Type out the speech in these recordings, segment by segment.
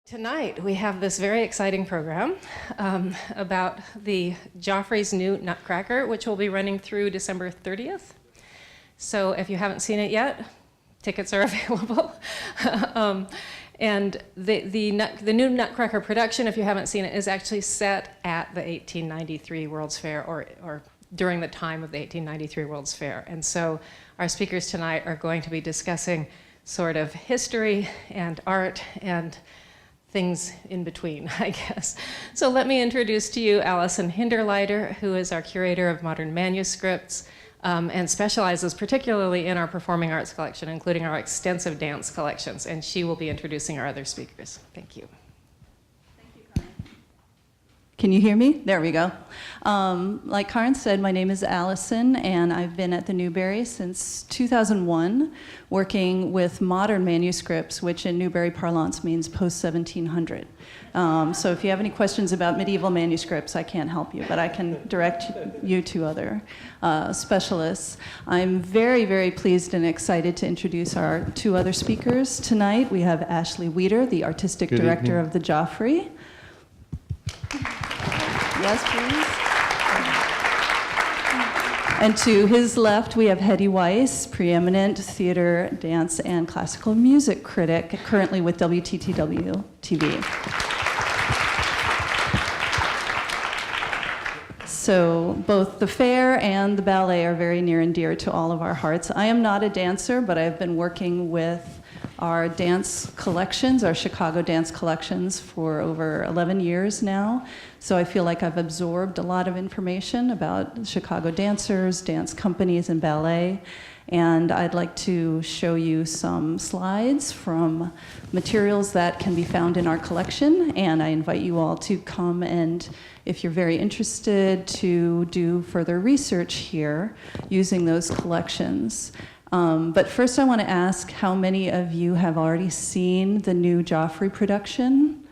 Tonight we have this very exciting program about the Joffrey's new Nutcracker, which will be running through December 30th. So if you haven't seen it yet, tickets are available. And the new Nutcracker production, if you haven't seen it, is actually set at the 1893 World's Fair or during the time of the 1893 World's Fair. And so our speakers tonight are going to be discussing sort of history and art and things in between, I guess. So let me introduce to you Alison Hinderliter, who is our curator of modern manuscripts and specializes particularly in our performing arts collection, including our extensive dance collections. And she will be introducing our other speakers. Thank you. Can you hear me? There we go. Like Karin said, my name is Alison, and I've been at the Newberry since 2001, working with modern manuscripts, which in Newberry parlance means post-1700. So if you have any questions about medieval manuscripts, I can't help you, but I can direct you to other specialists. I'm very, very pleased and excited to introduce our two other speakers tonight. We have Ashley Weeder, the artistic director of the Joffrey. Yes, please. And to his left, we have Hedy Weiss, preeminent theater, dance, and classical music critic, currently with WTTW-TV. So both the fair and the ballet are very near and dear to all of our hearts. I am not a dancer, but I've been working with our dance collections, our Chicago dance collections, for over 11 years now. So I feel like I've absorbed a lot of information about Chicago dancers, dance companies, and ballet. And I'd like to show you some slides from materials that can be found in our collection. And I invite you all to come and, if you're very interested, to do further research here using those collections. But first I want to ask how many of you have already seen the new Joffrey production?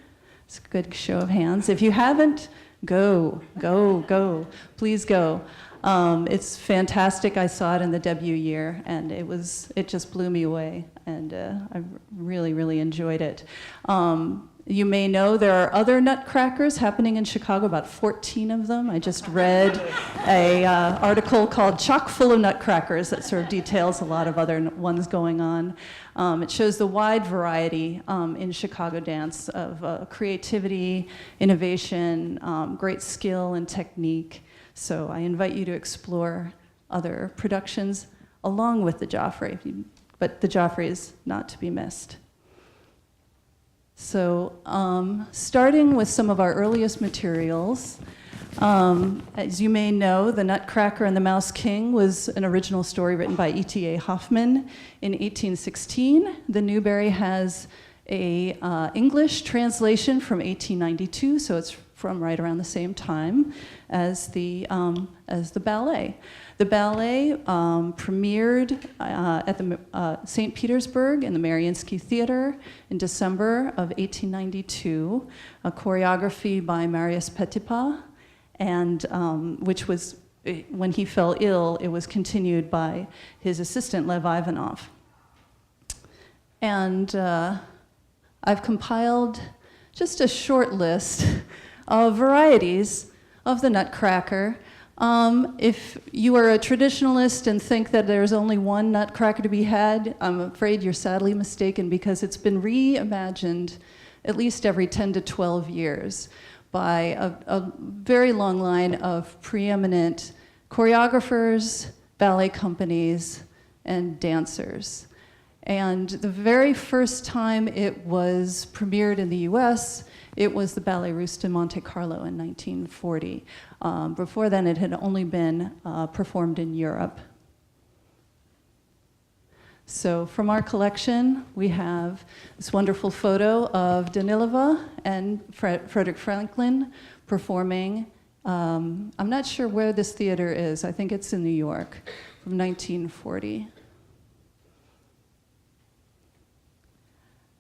It's a good show of hands. If you haven't, go. Please go. It's fantastic. I saw it in the debut year, and it just blew me away, and I really, really enjoyed it. You may know there are other Nutcrackers happening in Chicago, about 14 of them. I just read an article called Chock Full of Nutcrackers that sort of details a lot of other ones going on. It shows the wide variety in Chicago dance of creativity, innovation, great skill and technique. So I invite you to explore other productions along with the Joffrey, but the Joffrey is not to be missed. So starting with some of our earliest materials, as you may know, The Nutcracker and the Mouse King was an original story written by E.T.A. Hoffman in 1816. The Newberry has a English translation from 1892, so it's from right around the same time as the ballet. The ballet premiered at the St. Petersburg in the Mariinsky Theater in December of 1892, a choreography by Marius Petipa, and which was, when he fell ill, it was continued by his assistant, Lev Ivanov. And I've compiled just a short list of varieties of the Nutcracker. If you are a traditionalist and think that there's only one Nutcracker to be had, I'm afraid you're sadly mistaken, because it's been reimagined at least every 10 to 12 years by a very long line of preeminent choreographers, ballet companies, and dancers. And the very first time it was premiered in the US, it was the Ballet Russe de Monte Carlo in 1940. Before then, it had only been performed in Europe. So from our collection, we have this wonderful photo of Danilova and Frederick Franklin performing. I'm not sure where this theater is. I think it's in New York, from 1940.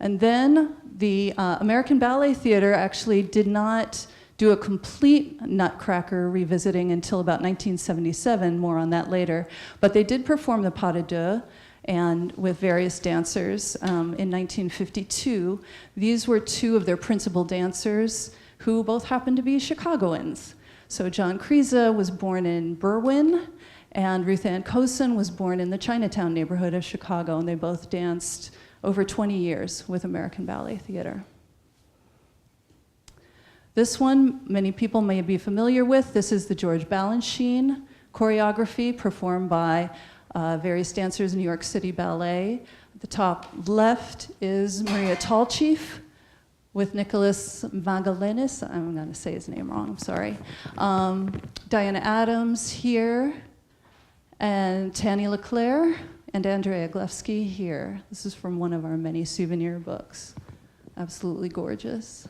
And then the American Ballet Theater actually did not do a complete Nutcracker revisiting until about 1977, more on that later. But they did perform the Pas de Deux, and with various dancers. In 1952, these were two of their principal dancers who both happened to be Chicagoans. So John Kriese was born in Berwyn, and Ruth Ann Cosin was born in the Chinatown neighborhood of Chicago, and they both danced over 20 years with American Ballet Theater. This one, many people may be familiar with. This is the George Balanchine choreography performed by various dancers in New York City Ballet. At the top left is Maria Tallchief with Nicholas Magallanes. I'm going to say his name wrong, I'm sorry. Diana Adams here, and Tanny Leclerc, and Andrea Glevsky here. This is from one of our many souvenir books. Absolutely gorgeous.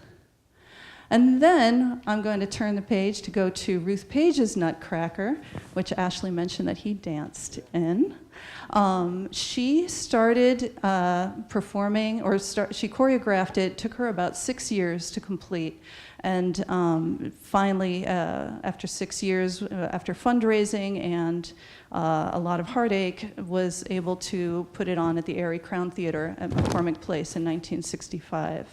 And then I'm going to turn the page to go to Ruth Page's Nutcracker, which Ashley mentioned that he danced in. She started performing, she choreographed it. It took her about 6 years to complete. And finally, after 6 years, after fundraising and a lot of heartache, was able to put it on at the Erie Crown Theater at McCormick Place in 1965.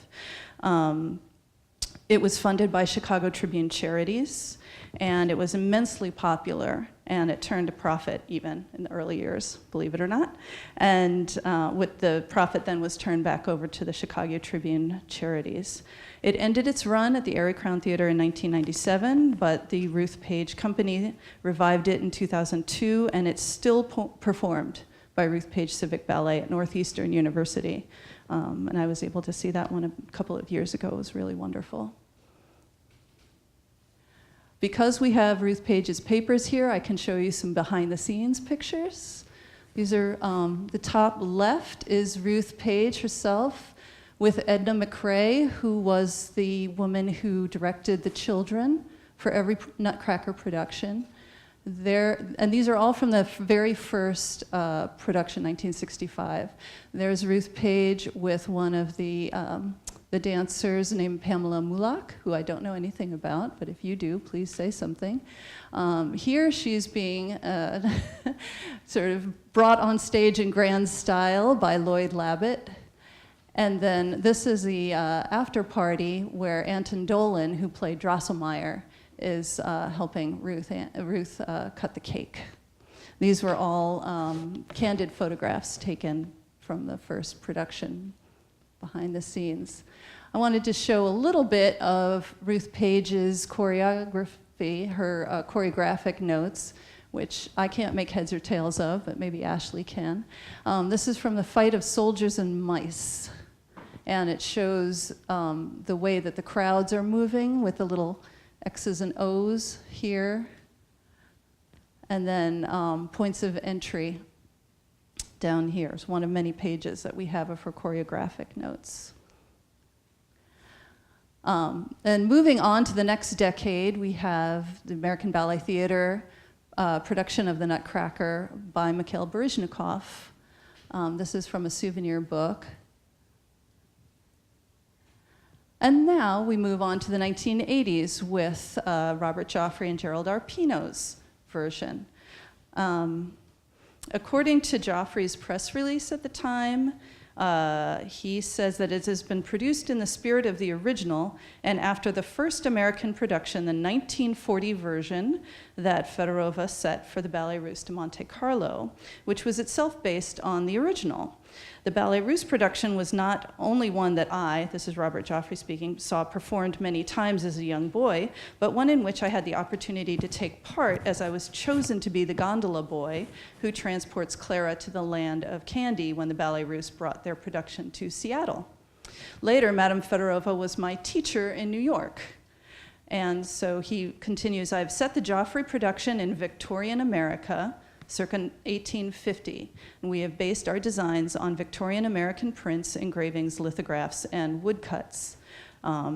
It was funded by Chicago Tribune Charities, and it was immensely popular, and it turned a profit even in the early years, believe it or not. And with the profit then was turned back over to the Chicago Tribune Charities. It ended its run at the Erie Crown Theater in 1997, but the Ruth Page Company revived it in 2002, and it's still performed by Ruth Page Civic Ballet at Northeastern University. And I was able to see that one a couple of years ago. It was really wonderful. Because we have Ruth Page's papers here, I can show you some behind-the-scenes pictures. These are, the top left is Ruth Page herself with Edna McRae, who was the woman who directed the children for every Nutcracker production. And these are all from the very first production, 1965. There's Ruth Page with one of the dancers named Pamela Mulak, who I don't know anything about, but if you do, please say something. Here she's being sort of brought on stage in grand style by Lloyd Labott. And then this is the after party where Anton Dolan, who played Drosselmeyer, is helping Ruth cut the cake. These were all candid photographs taken from the first production behind the scenes. I wanted to show a little bit of Ruth Page's choreography, her choreographic notes, which I can't make heads or tails of, but maybe Ashley can. This is from the Fight of Soldiers and Mice, and it shows the way that the crowds are moving with the little X's and O's here, and then points of entry down here. It's one of many pages that we have of her choreographic notes. And moving on to the next decade, we have the American Ballet Theater production of the Nutcracker by Mikhail Baryshnikov. This is from a souvenir book. And now we move on to the 1980s with Robert Joffrey and Gerald Arpino's version. According to Joffrey's press release at the time, he says that it has been produced in the spirit of the original, and after the first American production, the 1940 version that Fedorova set for the Ballet Russe de Monte Carlo, which was itself based on the original. The Ballet Russe production was not only one that I, this is Robert Joffrey speaking, saw performed many times as a young boy, but one in which I had the opportunity to take part as I was chosen to be the gondola boy who transports Clara to the land of candy when the Ballet Russe brought their production to Seattle. Later, Madame Fedorova was my teacher in New York. And so he continues, I've set the Joffrey production in Victorian America, circa 1850, and we have based our designs on Victorian American prints, engravings, lithographs, and woodcuts.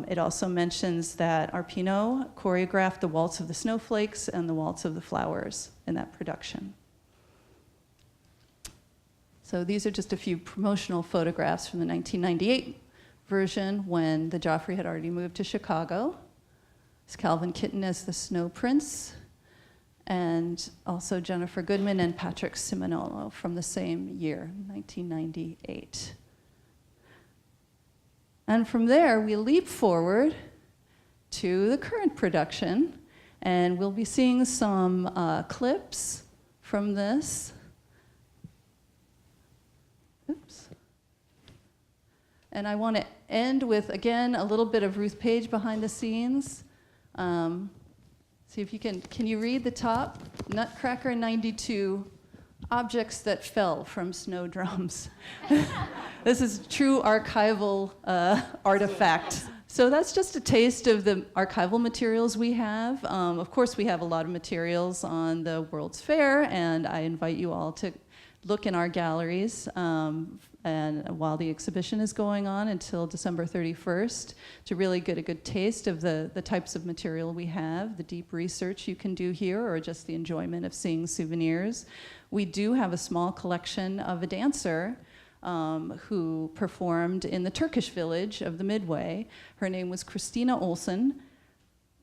It also mentions that Arpino choreographed the Waltz of the Snowflakes and the Waltz of the Flowers in that production. So these are just a few promotional photographs from the 1998 version when the Joffrey had already moved to Chicago. It's Calvin Kitten as the Snow Prince. and also Jennifer Goodman and Patrick Simonello from the same year, 1998. And from there, we leap forward to the current production, and we'll be seeing some clips from this. Oops. And I want to end with, again, a little bit of Ruth Page behind the scenes. See if you can you read the top? Nutcracker 92, objects that fell from snowdrums. This is true archival artifact. So that's just a taste of the archival materials we have. Of course, we have a lot of materials on the World's Fair, and I invite you all to look in our galleries and while the exhibition is going on until December 31st to really get a good taste of the types of material we have, the deep research you can do here, or just the enjoyment of seeing souvenirs. We do have a small collection of a dancer who performed in the Turkish village of the Midway. Her name was Christina Olsen.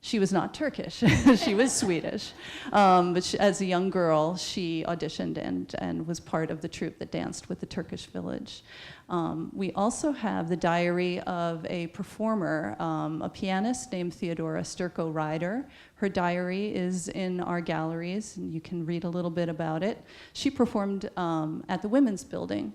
She was not Turkish, she was Swedish. But as a young girl, she auditioned and was part of the troupe that danced with the Turkish village. We also have the diary of a performer, a pianist named Theodora Sturko-Ryder. Her diary is in our galleries, and you can read a little bit about it. She performed at the Women's Building,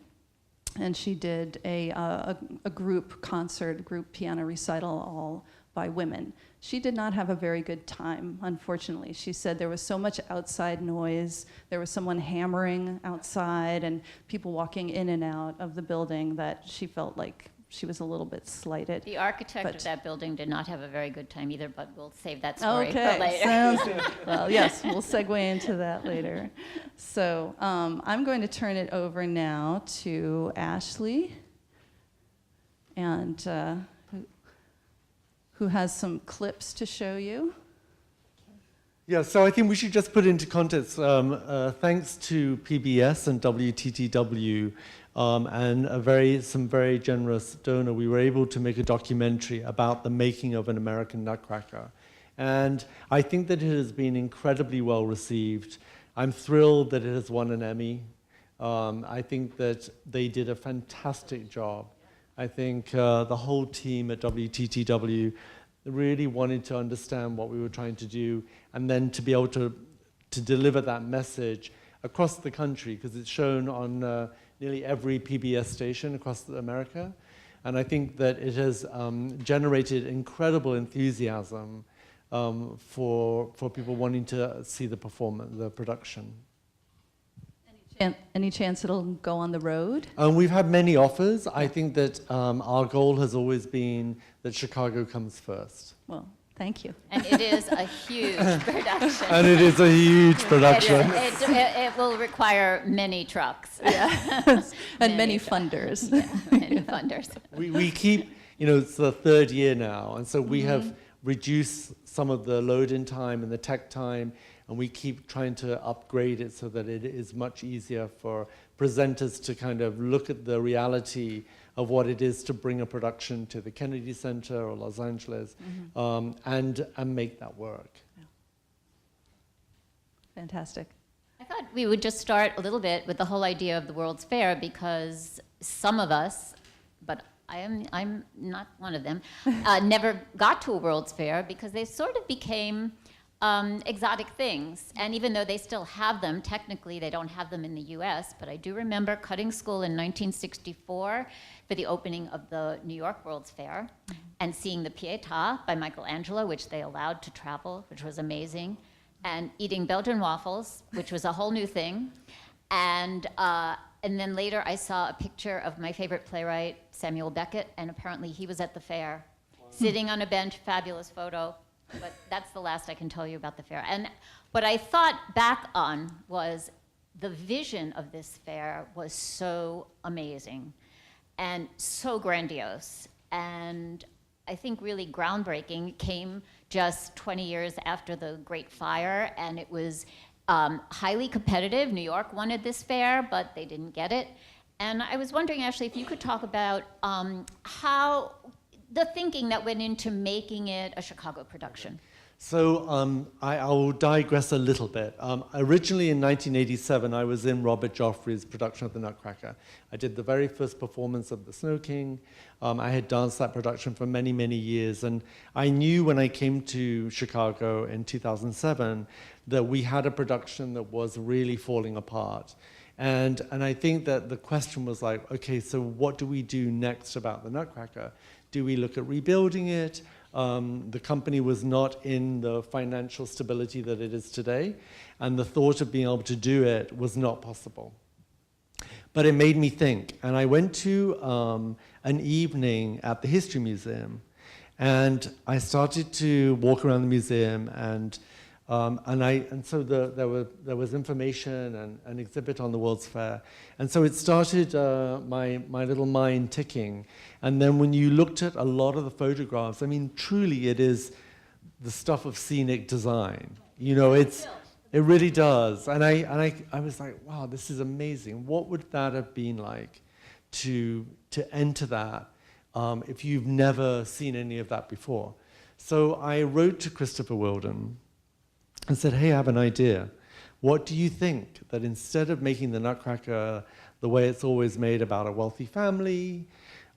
and she did a group concert, group piano recital, all by women. She did not have a very good time, unfortunately. She said there was so much outside noise, there was someone hammering outside and people walking in and out of the building that she felt like she was a little bit slighted. The architect of that building did not have a very good time either, but we'll save that story for later. Sounds good. Well, yes, we'll segue into that later. So I'm going to turn it over now to Ashley, and who has some clips to show you. Yeah, so I think we should just put into context, thanks to PBS and WTTW and some very generous donor, we were able to make a documentary about the making of an American Nutcracker. And I think that it has been incredibly well received. I'm thrilled that it has won an Emmy. I think that they did a fantastic job. I think the whole team at WTTW really wanted to understand what we were trying to do, and then to be able to deliver that message across the country, because it's shown on nearly every PBS station across America. And I think that it has generated incredible enthusiasm for people wanting to see the performance, the production. Any chance it'll go on the road? We've had many offers. I think that our goal has always been that Chicago comes first. Well, thank you. And it is a huge production. And it is a huge production. It will require many trucks. Yeah. And many funders. Yeah, many funders. We keep, it's the third year now, and so we have reduced some of the load-in time and the tech time, and we keep trying to upgrade it so that it is much easier for presenters to kind of look at the reality of what it is to bring a production to the Kennedy Center or Los Angeles, and make that work. Yeah. Fantastic. I thought we would just start a little bit with the whole idea of the World's Fair, because some of us, but I'm not one of them, never got to a World's Fair because they sort of became exotic things. And even though they still have them, technically they don't have them in the US, but I do remember cutting school in 1964 for the opening of the New York World's Fair and seeing the Pietà by Michelangelo, which they allowed to travel, which was amazing, and eating Belgian waffles, which was a whole new thing. And then later I saw a picture of my favorite playwright, Samuel Beckett, and apparently he was at the fair, sitting on a bench, fabulous photo. But that's the last I can tell you about the fair. And what I thought back on was the vision of this fair was so amazing and so grandiose. And I think really groundbreaking. It came just 20 years after the Great Fire, and it was highly competitive. New York wanted this fair, but they didn't get it. And I was wondering, Ashley, if you could talk about how the thinking that went into making it a Chicago production. So I will digress a little bit. Originally in 1987, I was in Robert Joffrey's production of The Nutcracker. I did the very first performance of The Snow King. I had danced that production for many, many years. And I knew when I came to Chicago in 2007 that we had a production that was really falling apart. And I think that the question was like, okay, so what do we do next about The Nutcracker? Do we look at rebuilding it? The company was not in the financial stability that it is today, and the thought of being able to do it was not possible. But it made me think, and I went to an evening at the History Museum, and I started to walk around the museum, and so there was information and an exhibit on the World's Fair, and so it started my little mind ticking. And then when you looked at a lot of the photographs, I mean, truly it is the stuff of scenic design. You know, it really does. And I was like, wow, this is amazing. What would that have been like to enter that if you've never seen any of that before? So I wrote to Christopher Wilden and said, hey, I have an idea. What do you think that instead of making the Nutcracker the way it's always made about a wealthy family,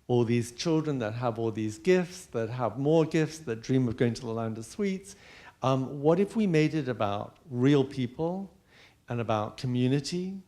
all these children that have all these gifts, that have more gifts, that dream of going to the land of sweets, what if we made it about real people and about community,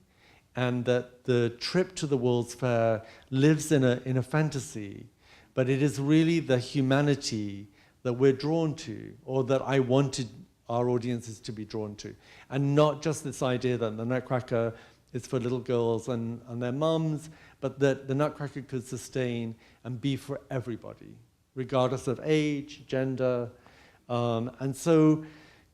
and that the trip to the World's Fair lives in a fantasy, but it is really the humanity that we're drawn to, or that I wanted our audiences to be drawn to, and not just this idea that the Nutcracker is for little girls and their mums, but that the Nutcracker could sustain and be for everybody, regardless of age, gender. And so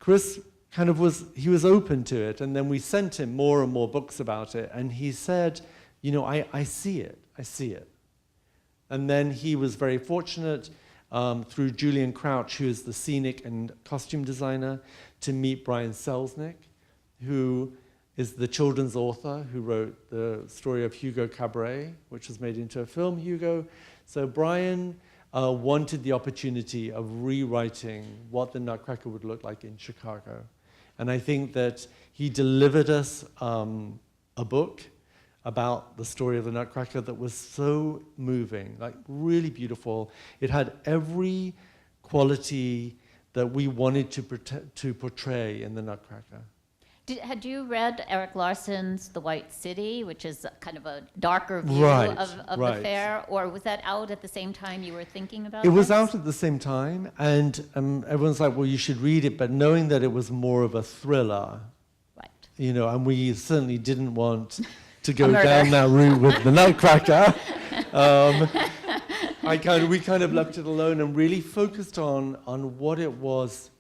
Chris he was open to it, and then we sent him more and more books about it, and he said, you know, I see it. And then he was very fortunate through Julian Crouch, who is the scenic and costume designer, to meet Brian Selznick, who is the children's author who wrote the story of Hugo Cabaret, which was made into a film, Hugo. So Brian wanted the opportunity of rewriting what the Nutcracker would look like in Chicago. And I think that he delivered us a book about the story of the Nutcracker that was so moving, like really beautiful. It had every quality that we wanted to portray in the Nutcracker. Had you read Eric Larson's The White City, which is kind of a darker view Right, of right. the fair, or was that out at the same time you were thinking about It was this? out at the same time, and everyone's like, well, you should read it, but knowing that it was more of a thriller, Right. you know, and we certainly didn't want to go murder. down that route with the Nutcracker. We kind of left it alone and really focused on what it was,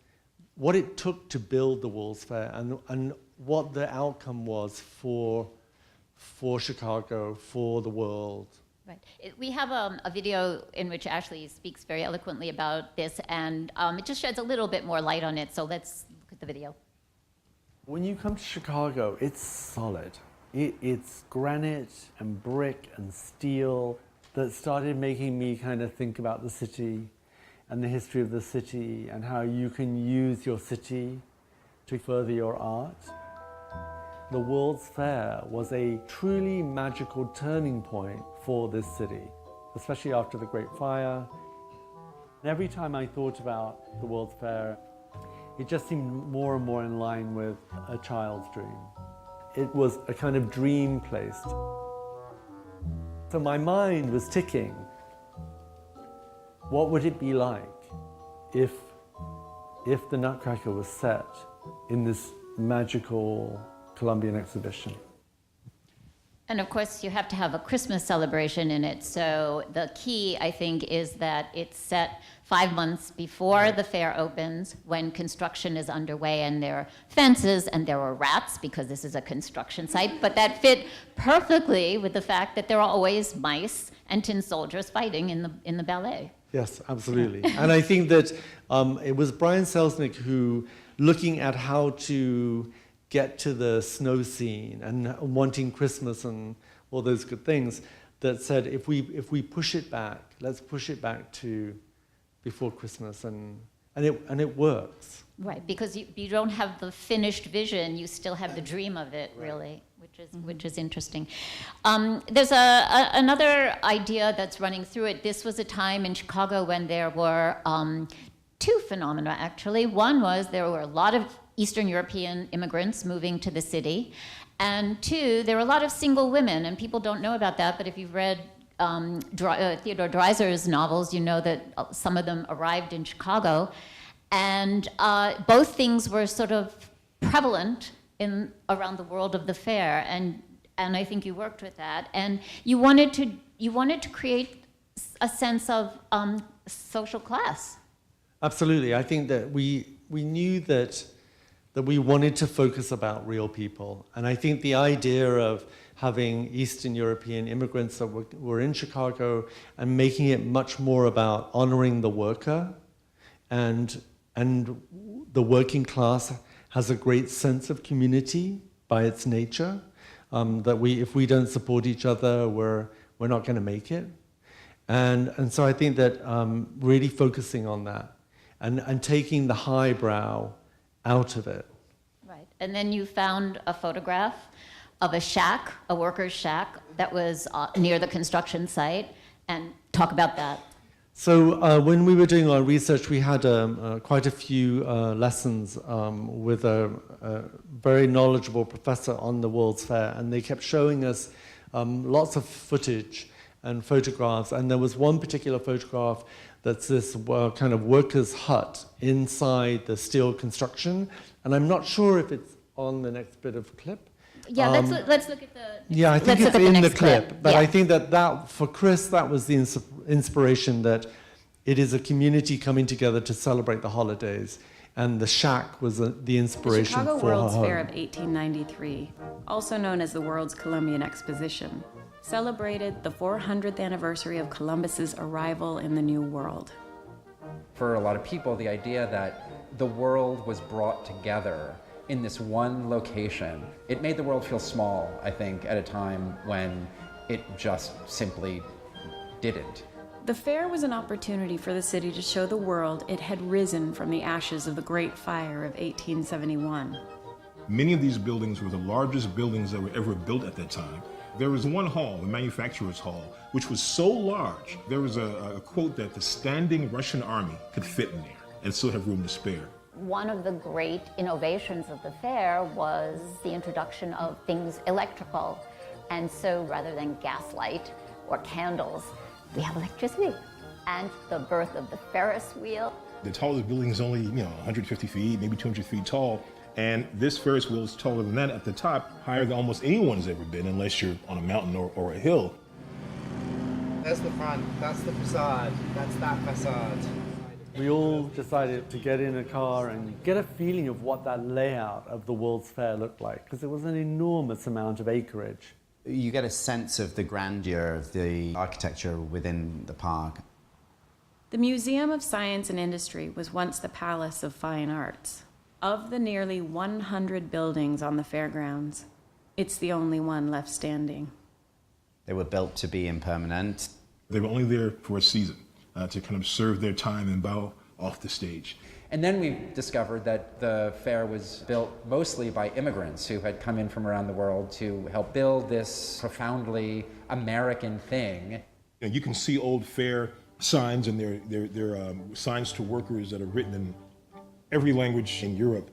what it took to build the World's Fair, and what the outcome was for Chicago, for the world. Right. We have a video in which Ashley speaks very eloquently about this, and it just sheds a little bit more light on it, so let's look at the video. When you come to Chicago, it's solid. It's granite and brick and steel that started making me kind of think about the city and the history of the city and how you can use your city to further your art. The World's Fair was a truly magical turning point for this city, especially after the Great Fire. And every time I thought about the World's Fair, it just seemed more and more in line with a child's dream. It was a kind of dream place. So my mind was ticking. What would it be like if the Nutcracker was set in this magical Columbian Exposition? And of course, you have to have a Christmas celebration in it. So the key, I think, is that it's set 5 months before the fair opens, when construction is underway, and there are fences and there are rats, because this is a construction site. But that fit perfectly with the fact that there are always mice and tin soldiers fighting in the ballet. Yes, absolutely. And I think that it was Brian Selznick who, looking at how to get to the snow scene and wanting Christmas and all those good things, that said, if we push it back, let's push it back to before Christmas, and and it works. Right, because you don't have the finished vision, you still have the dream of it, really, which is interesting. There's another idea that's running through it. This was a time in Chicago when there were two phenomena, actually. One was there were a lot of Eastern European immigrants moving to the city, and two, there were a lot of single women, and people don't know about that, but if you've read Theodore Dreiser's novels, you know that some of them arrived in Chicago. And both things were sort of prevalent around the world of the fair, and I think you worked with that. And you wanted to create a sense of social class. Absolutely, I think that we knew that we wanted to focus about real people, and I think the idea of having Eastern European immigrants that were in Chicago and making it much more about honoring the worker and the working class has a great sense of community by its nature, that if we don't support each other, we're not going to make it. And so I think that really focusing on that and taking the highbrow out of it. Right, and then you found a photograph of a shack, a worker's shack, that was near the construction site, and talk about that. So when we were doing our research, we had quite a few lessons with a very knowledgeable professor on the World's Fair, and they kept showing us lots of footage and photographs, and there was one particular photograph that's this kind of worker's hut inside the steel construction, and I'm not sure if it's on the next bit of clip. Yeah, let's look at the. Yeah, I think it's in the clip. But yeah. I think that for Chris, that was the inspiration, that it is a community coming together to celebrate the holidays. And the shack was the inspiration The Chicago for her World's home. Fair of 1893, also known as the world's Columbian Exposition, celebrated the 400th anniversary of Columbus's arrival in the New World. For a lot of people, the idea that the world was brought together in this one location, it made the world feel small, I think, at a time when it just simply didn't. The fair was an opportunity for the city to show the world it had risen from the ashes of the Great Fire of 1871. Many of these buildings were the largest buildings that were ever built at that time. There was one hall, the Manufacturers Hall, which was so large, there was a quote that the standing Russian army could fit in there and still have room to spare. One of the great innovations of the fair was the introduction of things electrical. And so rather than gaslight or candles, we have electricity. And the birth of the Ferris wheel. The tallest building is only, 150 feet, maybe 200 feet tall. And this Ferris wheel is taller than that at the top, higher than almost anyone's ever been, unless you're on a mountain or a hill. There's the front, that's the facade, that's that facade. We all decided to get in a car and get a feeling of what that layout of the World's Fair looked like, because it was an enormous amount of acreage. You get a sense of the grandeur of the architecture within the park. The Museum of Science and Industry was once the Palace of Fine Arts. Of the nearly 100 buildings on the fairgrounds, it's the only one left standing. They were built to be impermanent. They were only there for a season, to kind of serve their time and bow off the stage. And then we discovered that the fair was built mostly by immigrants who had come in from around the world to help build this profoundly American thing. You can see old fair signs, and they're signs to workers that are written in every language in Europe.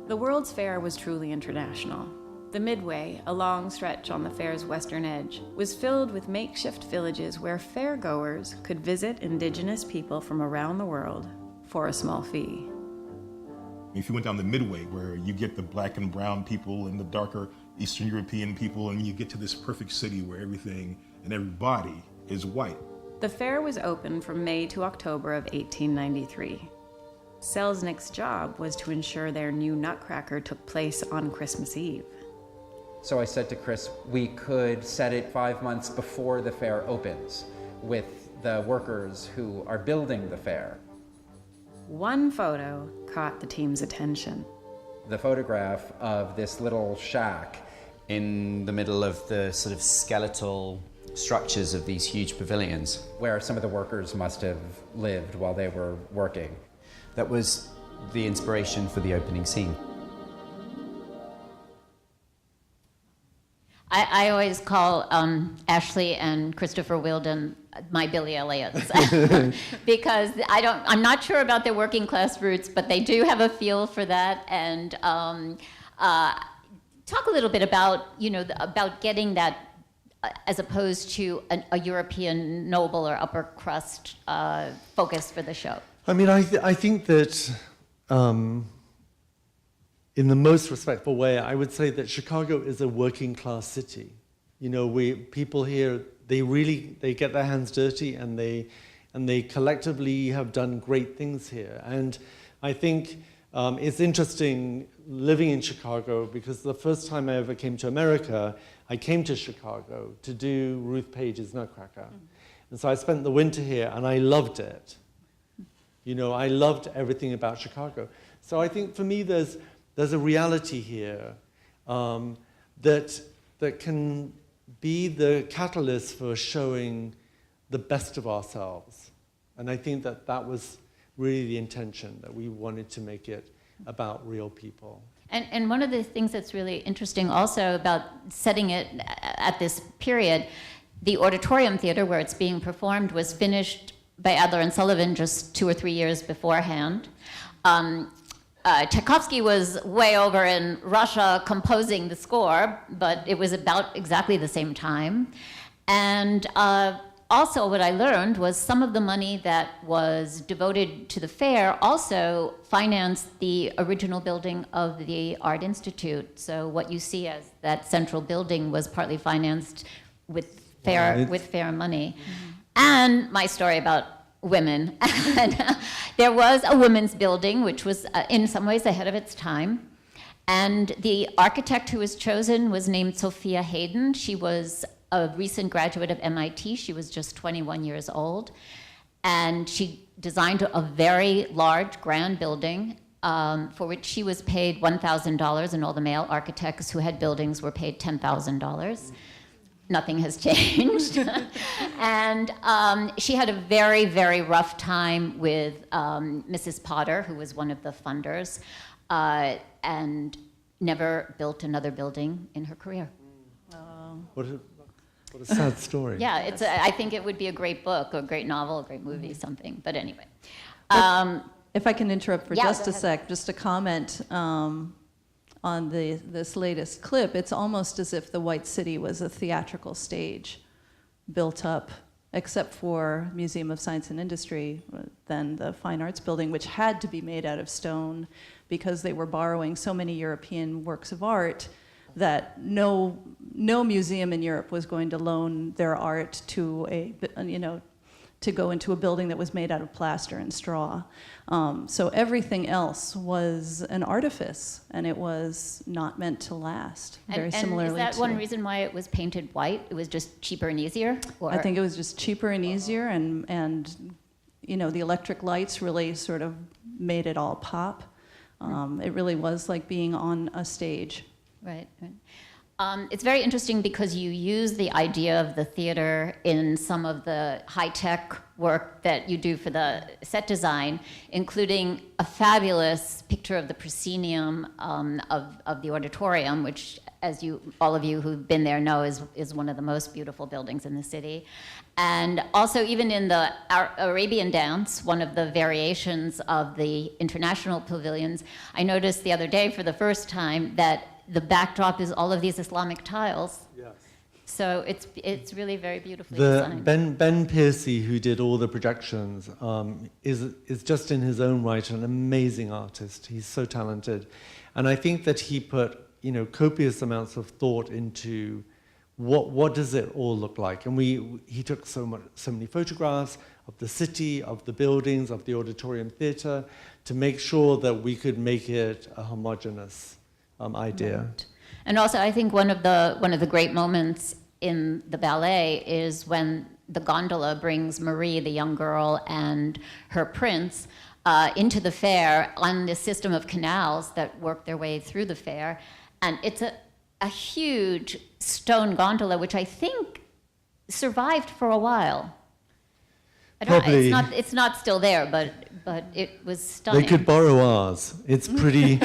The World's Fair was truly international. The Midway, a long stretch on the fair's western edge, was filled with makeshift villages where fairgoers could visit indigenous people from around the world for a small fee. If you went down the Midway, where you get the black and brown people and the darker Eastern European people, and you get to this perfect city where everything and everybody is white. The fair was open from May to October of 1893. Selznick's job was to ensure their new Nutcracker took place on Christmas Eve. So I said to Chris, we could set it 5 months before the fair opens with the workers who are building the fair. One photo caught the team's attention. The photograph of this little shack. In the middle of the sort of skeletal structures of these huge pavilions. Where some of the workers must have lived while they were working. That was the inspiration for the opening scene. I always call Ashley and Christopher Wheeldon my Billy Elliots because I'm not sure about their working class roots, but they do have a feel for that. And talk a little bit about, about getting that as opposed to a European noble or upper crust focus for the show. I mean, I think that in the most respectful way, I would say that Chicago is a working class city. People here, they get their hands dirty, and they collectively have done great things here. And I think it's interesting living in Chicago, because the first time I ever came to America, I came to Chicago to do Ruth Page's Nutcracker. And so I spent the winter here, and I loved it. I loved everything about Chicago. So I think for me, there's a reality here that can be the catalyst for showing the best of ourselves. And I think that was really the intention, that we wanted to make it about real people. And one of the things that's really interesting also about setting it at this period, the auditorium theater where it's being performed was finished by Adler and Sullivan just 2 or 3 years beforehand. Tchaikovsky was way over in Russia composing the score, but it was about exactly the same time. And also what I learned was some of the money that was devoted to the fair also financed the original building of the Art Institute. So what you see as that central building was partly financed with fair money. Mm-hmm. And my story about women. There was a women's building, which was in some ways ahead of its time. And the architect who was chosen was named Sophia Hayden. She was a recent graduate of MIT. She was just 21 years old. And she designed a very large, grand building for which she was paid $1,000, and all the male architects who had buildings were paid $10,000. Nothing has changed. And she had a very, very rough time with Mrs. Potter, who was one of the funders, and never built another building in her career. What a sad story. Yeah, I think it would be a great book, a great novel, a great movie, something. But anyway. If I can interrupt for Yeah, just go a ahead. sec, just to comment on this latest clip, it's almost as if the White City was a theatrical stage built up, except for Museum of Science and Industry, then the Fine Arts Building, which had to be made out of stone because they were borrowing so many European works of art that no museum in Europe was going to loan their art to to go into a building that was made out of plaster and straw. So everything else was an artifice, and it was not meant to last. Very similarly is that to, one reason why it was painted white? It was just cheaper and easier? Or? I think it was just cheaper and easier, and the electric lights really sort of made it all pop. It really was like being on a stage. Right. It's very interesting because you use the idea of the theater in some of the high-tech work that you do for the set design, including a fabulous picture of the proscenium of the auditorium, which, as all of you who've been there know, is one of the most beautiful buildings in the city. And also, even in the Arabian dance, one of the variations of the international pavilions, I noticed the other day for the first time that the backdrop is all of these Islamic tiles. Yes. So it's really very beautifully designed. Ben Piercy, who did all the projections, is just in his own right an amazing artist. He's so talented, and I think that he put copious amounts of thought into what does it all look like. And he took so many photographs of the city, of the buildings, of the auditorium theater, to make sure that we could make it a homogeneous idea. Right. And also, I think one of the great moments in the ballet is when the gondola brings Marie, the young girl, and her prince into the fair on this system of canals that work their way through the fair. And it's a huge stone gondola, which I think survived for a while. Probably. It's not still there, but it was stunning. They could borrow ours. It's pretty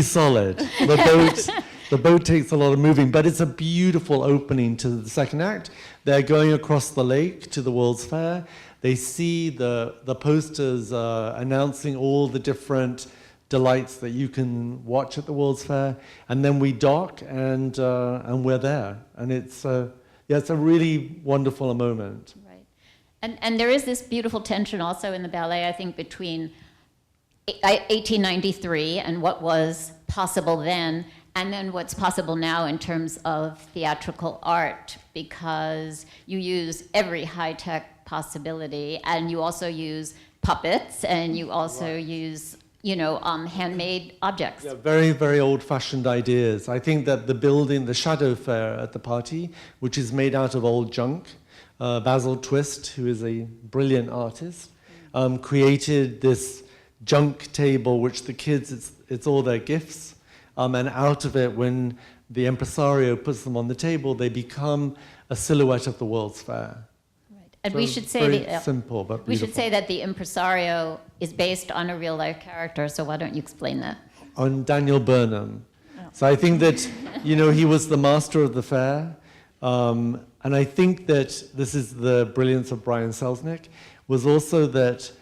solid. The boat takes a lot of moving, but it's a beautiful opening to the second act. They're going across the lake to the World's Fair. They see the posters announcing all the different delights that you can watch at the World's Fair, and then we dock and we're there, and it's a really wonderful moment. Right, and there is this beautiful tension also in the ballet, I think, between 1893 and what was possible then, and then what's possible now in terms of theatrical art, because you use every high-tech possibility, and you also use puppets, and you also use handmade objects. Yeah, very, very old-fashioned ideas. I think that the building, the shadow fair at the party, which is made out of old junk, Basil Twist, who is a brilliant artist, created this junk table, which the kids, it's all their gifts, and out of it, when the impresario puts them on the table, they become a silhouette of the World's Fair. And So we should say simple, but we should beautiful. say that the impresario is based on a real life character. So why don't you explain that? On Daniel Burnham. So I think that he was the master of the fair, and I think that this is the brilliance of Brian Selznick, was also that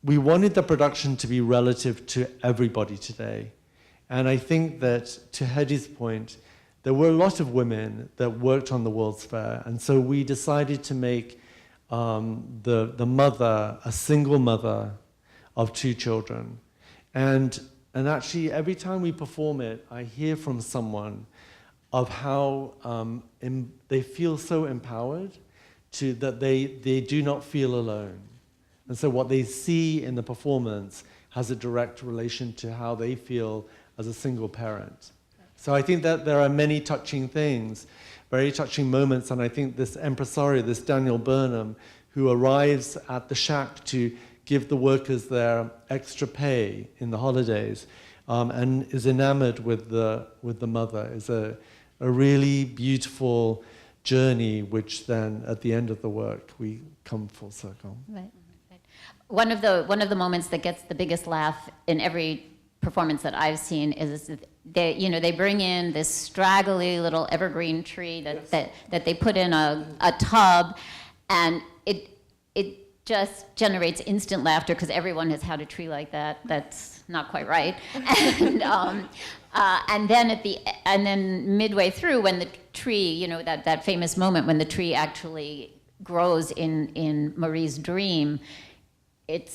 we wanted the production to be relative to everybody today, and I think that, to Hedy's point, there were a lot of women that worked on the World's Fair, and so we decided to make the mother a single mother of 2 children. And actually, every time we perform it, I hear from someone of how they feel so empowered that they do not feel alone. And so what they see in the performance has a direct relation to how they feel as a single parent. So I think that there are many touching things, very touching moments, and I think this impresario, this Daniel Burnham, who arrives at the shack to give the workers their extra pay in the holidays, and is enamored with the mother, is a really beautiful journey, which then at the end of the work we come full circle. Right. One of the moments that gets the biggest laugh in every performance that I've seen is they bring in this straggly little evergreen tree that they put in a tub, and it just generates instant laughter because everyone has had a tree like that. That's not quite right. And then midway through, when the tree, that famous moment when the tree actually grows in Marie's dream, it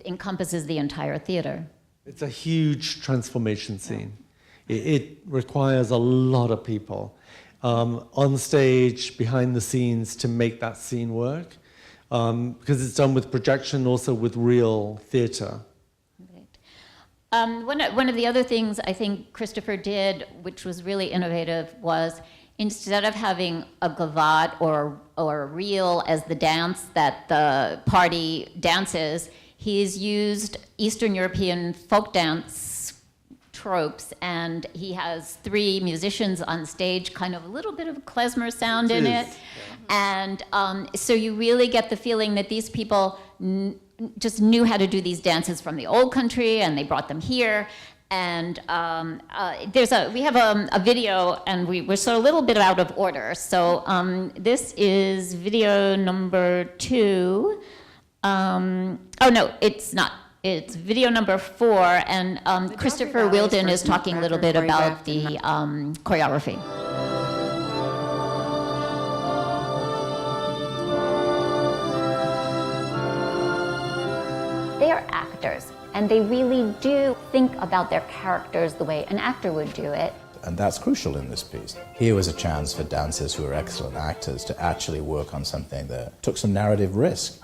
encompasses the entire theater. It's a huge transformation scene. It requires a lot of people on stage, behind the scenes, to make that scene work, because it's done with projection, also with real theater. One of the other things I think Christopher did, which was really innovative, was instead of having a gavotte or a reel as the dance that the party dances, he's used Eastern European folk dance tropes, and he has 3 musicians on stage, kind of a little bit of a klezmer sound in it. And so you really get the feeling that these people just knew how to do these dances from the old country, and they brought them here. And we have a video, and we're sort of a little bit out of order. So this is video number 2. Oh no, it's not. It's video number 4, and Christopher Wheeldon is talking a little bit about the choreography. They are actors, and they really do think about their characters the way an actor would do it. And that's crucial in this piece. Here was a chance for dancers who are excellent actors to actually work on something that took some narrative risk.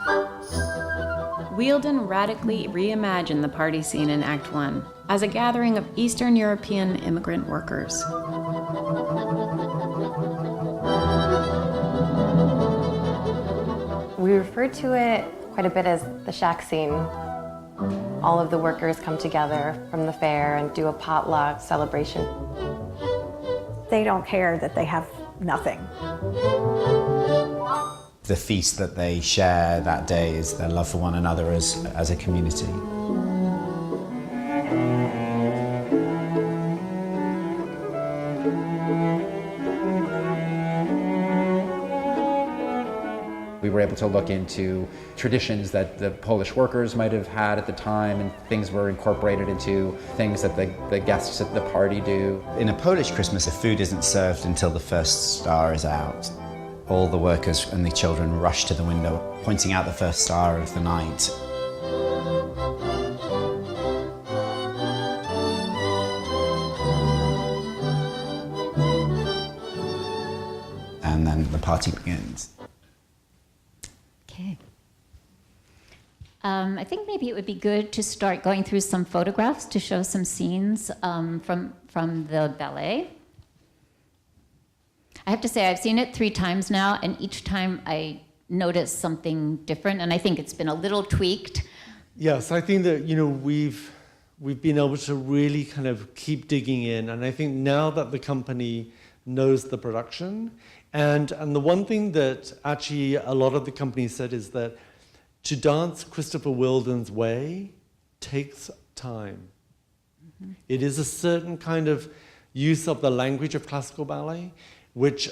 Wheeldon radically reimagined the party scene in Act 1 as a gathering of Eastern European immigrant workers. We refer to it quite a bit as the shack scene. All of the workers come together from the fair and do a potluck celebration. They don't care that they have nothing. The feast that they share that day is their love for one another as a community. We were able to look into traditions that the Polish workers might have had at the time, and things were incorporated into things that the guests at the party do. In a Polish Christmas, the food isn't served until the first star is out. All the workers and the children rush to the window, pointing out the first star of the night. And then the party begins. Okay. I think maybe it would be good to start going through some photographs to show some scenes from the ballet. I have to say, I've seen it 3 times now, and each time I notice something different, and I think it's been a little tweaked. Yes, I think that, we've been able to really kind of keep digging in, and I think now that the company knows the production, and the one thing that actually a lot of the company said is that to dance Christopher Wheeldon's way takes time. Mm-hmm. It is a certain kind of use of the language of classical ballet, which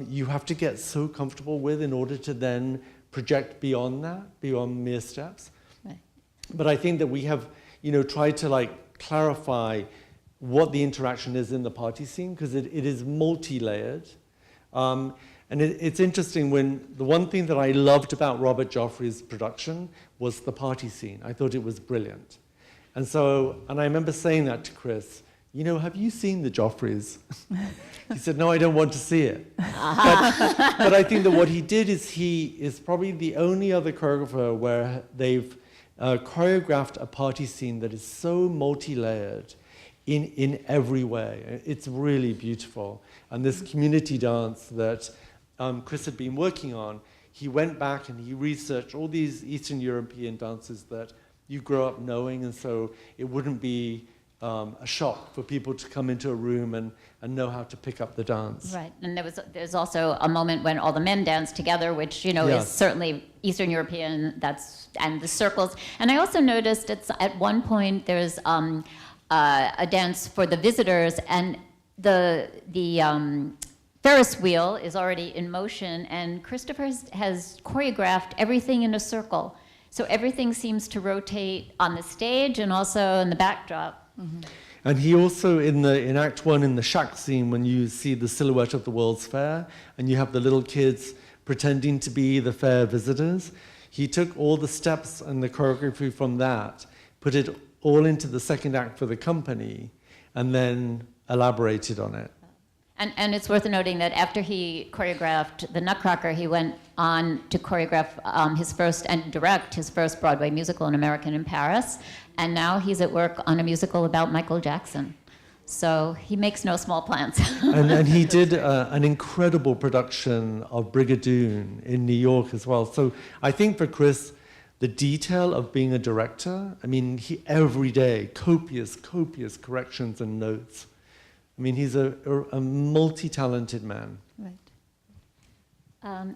you have to get so comfortable with in order to then project beyond that, beyond mere steps. Right. But I think that we have, tried to clarify what the interaction is in the party scene, because it is multi-layered. And it's interesting, when the one thing that I loved about Robert Joffrey's production was the party scene. I thought it was brilliant. And I remember saying that to Chris, have you seen the Joffreys? He said, no, I don't want to see it. But I think that what he did is he is probably the only other choreographer where they've choreographed a party scene that is so multi-layered in every way. It's really beautiful. And this community dance that Chris had been working on, he went back and he researched all these Eastern European dances that you grow up knowing, and so it wouldn't be a shock for people to come into a room and know how to pick up the dance. Right, and there's also a moment when all the men dance together, which is certainly Eastern European. And the circles. And I also noticed at one point there's a dance for the visitors, and the Ferris wheel is already in motion, and Christopher has choreographed everything in a circle. So everything seems to rotate on the stage and also in the backdrop. Mm-hmm. And he also, in Act 1, in the shack scene, when you see the silhouette of the World's Fair, and you have the little kids pretending to be the fair visitors, he took all the steps and the choreography from that, put it all into the second act for the company, and then elaborated on it. And it's worth noting that after he choreographed the Nutcracker, he went on to choreograph his first Broadway musical, An American in Paris. And now he's at work on a musical about Michael Jackson. So he makes no small plans. and he did an incredible production of Brigadoon in New York as well. So I think for Chris, the detail of being a director, he every day, copious corrections and notes. He's a multi-talented man. Right.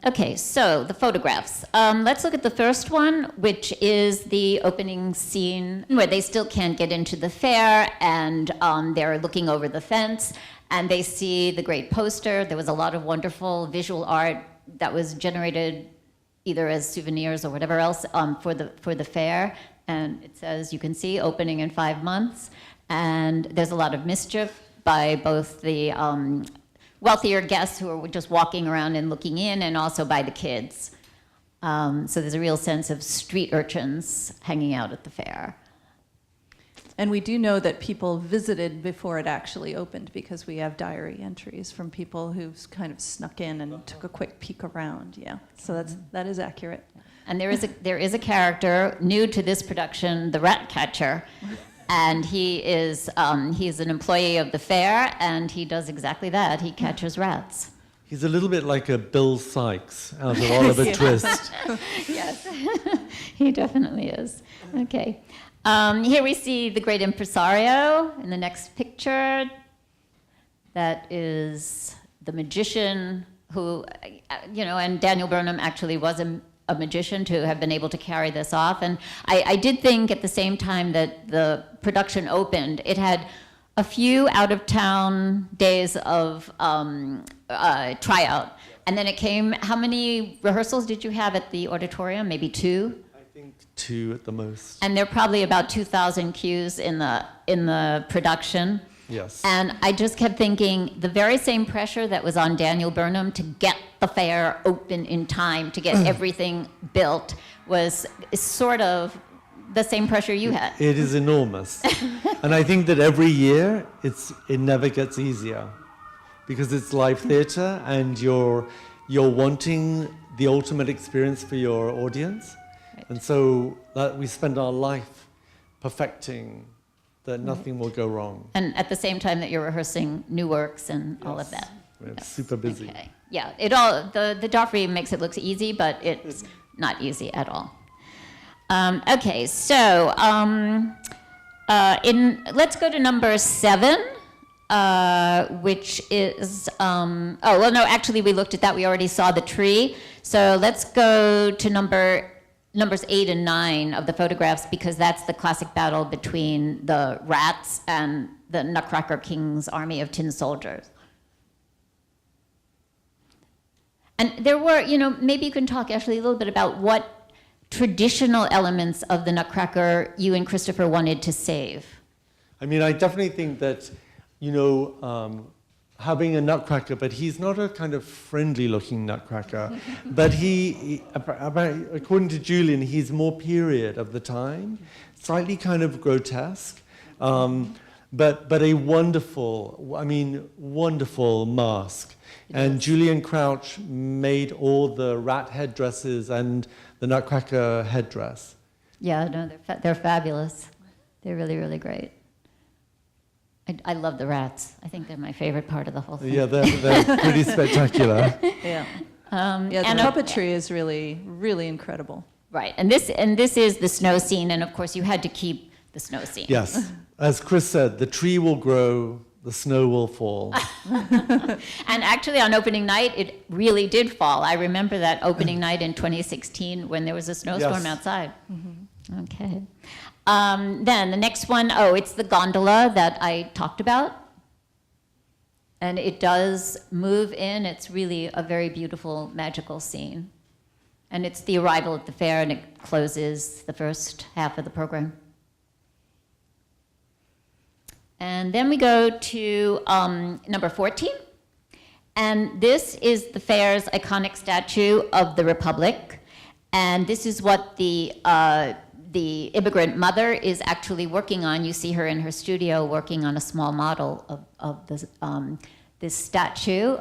Okay, so the photographs. Let's look at the first one, which is the opening scene where they still can't get into the fair, and they're looking over the fence, and they see the great poster. There was a lot of wonderful visual art that was generated either as souvenirs or whatever else for the fair. And it says, you can see, opening in 5 months. And there's a lot of mischief by both the wealthier guests who are just walking around and looking in, and also by the kids. So there's a real sense of street urchins hanging out at the fair. And we do know that people visited before it actually opened, because we have diary entries from people who kind of snuck in and took a quick peek around. Yeah, so that is accurate. And there is a character new to this production, the rat catcher. And he's an employee of the fair, and he does exactly that. He catches rats. He's a little bit like a Bill Sykes out of Oliver Twist. Yes, he definitely is. Okay. Here we see the great impresario in the next picture. That is the magician who, and Daniel Burnham actually was a magician to have been able to carry this off. And I did think at the same time that the production opened, it had a few out-of-town days of tryout. And then it came, how many rehearsals did you have at the auditorium? Maybe 2? I think 2 at the most. And there are probably about 2,000 cues in the production. Yes. And I just kept thinking the very same pressure that was on Daniel Burnham to get the fair open in time, to get everything built, was sort of the same pressure you had. It is enormous. And I think that every year it never gets easier, because it's live theater and you're wanting the ultimate experience for your audience. Right. And so we spend our life perfecting that nothing will go wrong. And at the same time that you're rehearsing new works and all of that. We're super busy. Okay. Yeah, the Joffrey makes it look easy, but it's not easy at all. Okay, so let's go to number 7, which is, actually we looked at that, we already saw the tree. So let's go to numbers 8 and 9 of the photographs, because that's the classic battle between the rats and the Nutcracker King's army of tin soldiers. And there were, maybe you can talk actually a little bit about what traditional elements of the Nutcracker you and Christopher wanted to save. I mean, I definitely think that, having a Nutcracker, but he's not a kind of friendly-looking Nutcracker. But according to Julian, he's more period of the time, slightly kind of grotesque, but a wonderful mask. And Julian Crouch made all the rat headdresses and the Nutcracker headdress. Yeah, no, they're fabulous. They're really, really great. I love the rats. I think they're my favorite part of the whole thing. Yeah, they're pretty spectacular. Yeah. The puppetry is really, really incredible. Right, and this is the snow scene, and of course you had to keep the snow scene. Yes, as Chris said, the tree will grow, the snow will fall. And actually on opening night, it really did fall. I remember that opening night in 2016 when there was a snowstorm outside. Mm-hmm. Okay. Then the next one, it's the gondola that I talked about. And it does move in. It's really a very beautiful, magical scene. And it's the arrival at the fair, and it closes the first half of the program. And then we go to number 14. And this is the fair's iconic statue of the Republic. And this is what the immigrant mother is actually working on. You see her in her studio working on a small model of this statue.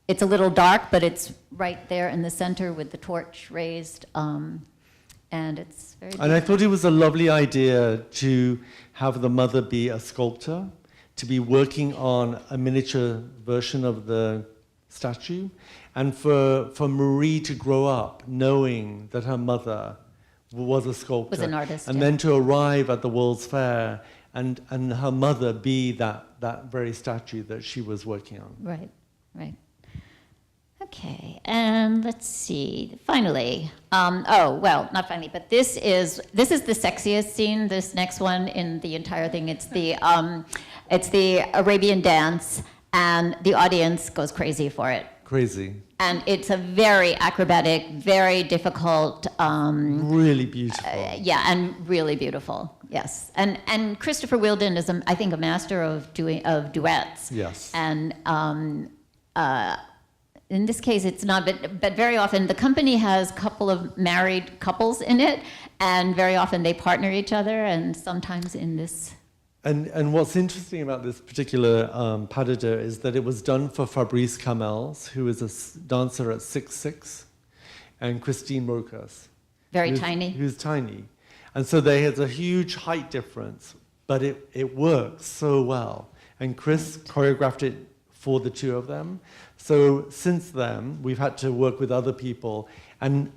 It's a little dark, but it's right there in the center with the torch raised. And it's very beautiful. And I thought it was a lovely idea to have the mother be a sculptor, to be working on a miniature version of the statue, and for Marie to grow up knowing that her mother was a sculptor. Was an artist. And then to arrive at the World's Fair and her mother be that very statue that she was working on. Right, right. Okay, and let's see, finally, not finally, but this is the sexiest scene, this next one in the entire thing. It's the Arabian dance, and the audience goes crazy for it. Crazy. And it's a very acrobatic, very difficult. Really beautiful. And really beautiful. Yes, and Christopher Wheeldon is, I think, a master of duets. Yes. And in this case, it's not, but very often the company has a couple of married couples in it, and very often they partner each other, and sometimes in this. And what's interesting about this particular pas de deux is that it was done for Fabrice Camels, who is a dancer at 6'6", and Christine Rokas. Tiny. Who's tiny. And so they had a huge height difference, but it works so well. And Chris choreographed it for the two of them. So since then, we've had to work with other people, and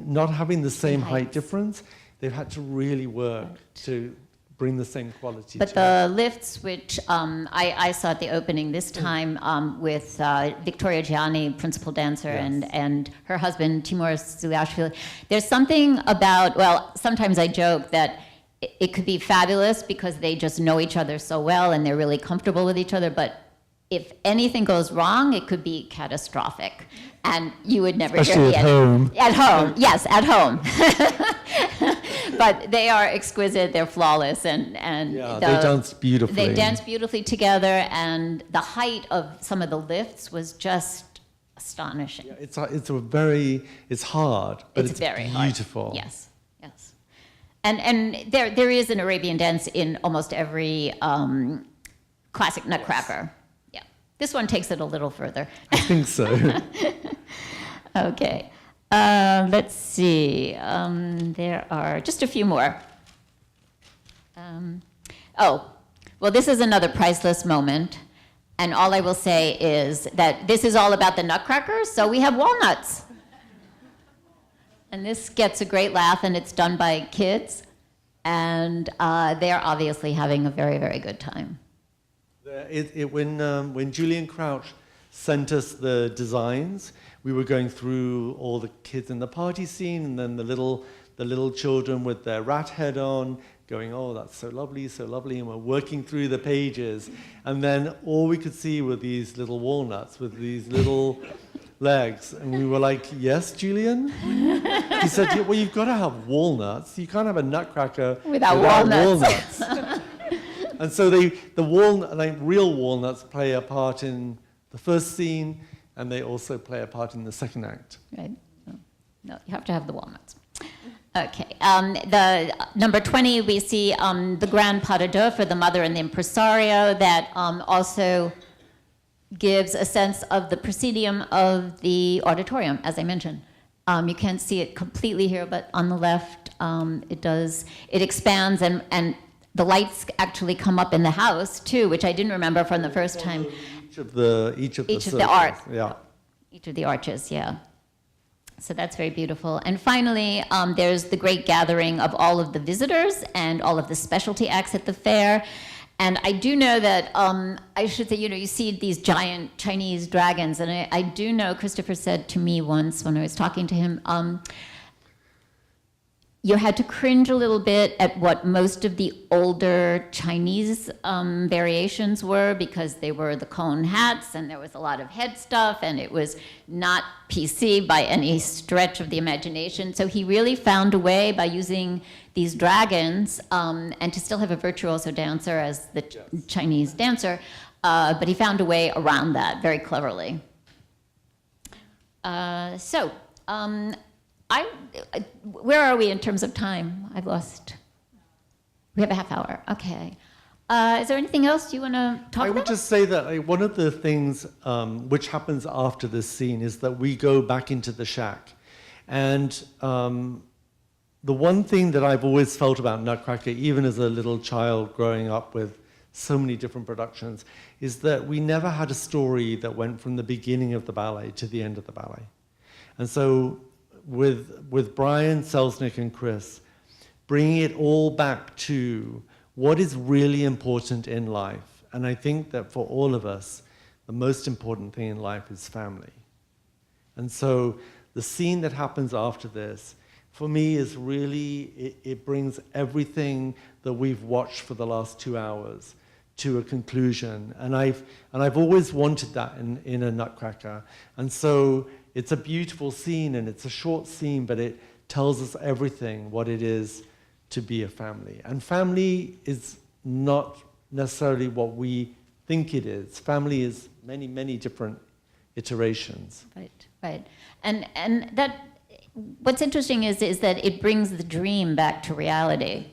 not having the same height difference, they've had to really work to bring the same quality But to the lifts, which I saw at the opening this time with Victoria Gianni, principal dancer, and her husband, Timur Zuliashvili, there's something about, well, sometimes I joke that it could be fabulous because they just know each other so well and they're really comfortable with each other, but if anything goes wrong, it could be catastrophic. And you would never Especially hear the at end. home. At home, yes, at home. But they are exquisite, they're flawless, and Yeah, they dance beautifully. They dance beautifully together, and the height of some of the lifts was just astonishing. Yeah, it's hard, but it's very beautiful. hard. Yes, yes. And there is an Arabian dance in almost every classic Nutcracker. Yeah, this one takes it a little further. I think so. Okay. Let's see. There are just a few more. Well, this is another priceless moment. And all I will say is that this is all about the Nutcracker, so we have walnuts. And this gets a great laugh, and it's done by kids. And they're obviously having a very, very good time. When Julian Crouch sent us the designs, we were going through all the kids in the party scene, and then the little children with their rat head on, going, oh, that's so lovely, and we're working through the pages, and then all we could see were these little walnuts with these little legs, and we were like, yes, Julian? He said, yeah, well, you've got to have walnuts. You can't have a Nutcracker without walnuts. And so real walnuts play a part in the first scene, and they also play a part in the second act. Right. No, you have to have the walnuts. Okay. The number 20, we see the grand pas de deux for the mother and the impresario that also gives a sense of the proscenium of the auditorium, as I mentioned. You can't see it completely here, but on the left, it expands, and the lights actually come up in the house too, which I didn't remember from the first time. Each of the Each of the arches, yeah. So that's very beautiful. And finally, there's the great gathering of all of the visitors and all of the specialty acts at the fair. And I do know that, I should say, you see these giant Chinese dragons. And I do know, Christopher said to me once when I was talking to him, you had to cringe a little bit at what most of the older Chinese variations were, because they were the cone hats and there was a lot of head stuff and it was not PC by any stretch of the imagination. So he really found a way by using these dragons and to still have a virtuoso dancer as the Chinese dancer, but he found a way around that very cleverly. Where are we in terms of time? I've lost. We have a half hour. Okay. Is there anything else you want to talk about? I would just say that one of the things which happens after this scene is that we go back into the shack. And the one thing that I've always felt about Nutcracker, even as a little child growing up with so many different productions, is that we never had a story that went from the beginning of the ballet to the end of the ballet. And so with Brian, Selznick, and Chris, bringing it all back to what is really important in life. And I think that for all of us, the most important thing in life is family. And so the scene that happens after this, for me, is really, it brings everything that we've watched for the last 2 hours to a conclusion. And I've always wanted that in a Nutcracker. And so it's a beautiful scene, and it's a short scene, but it tells us everything, what it is to be a family. And family is not necessarily what we think it is. Family is many, many different iterations. Right. And that, what's interesting is that it brings the dream back to reality.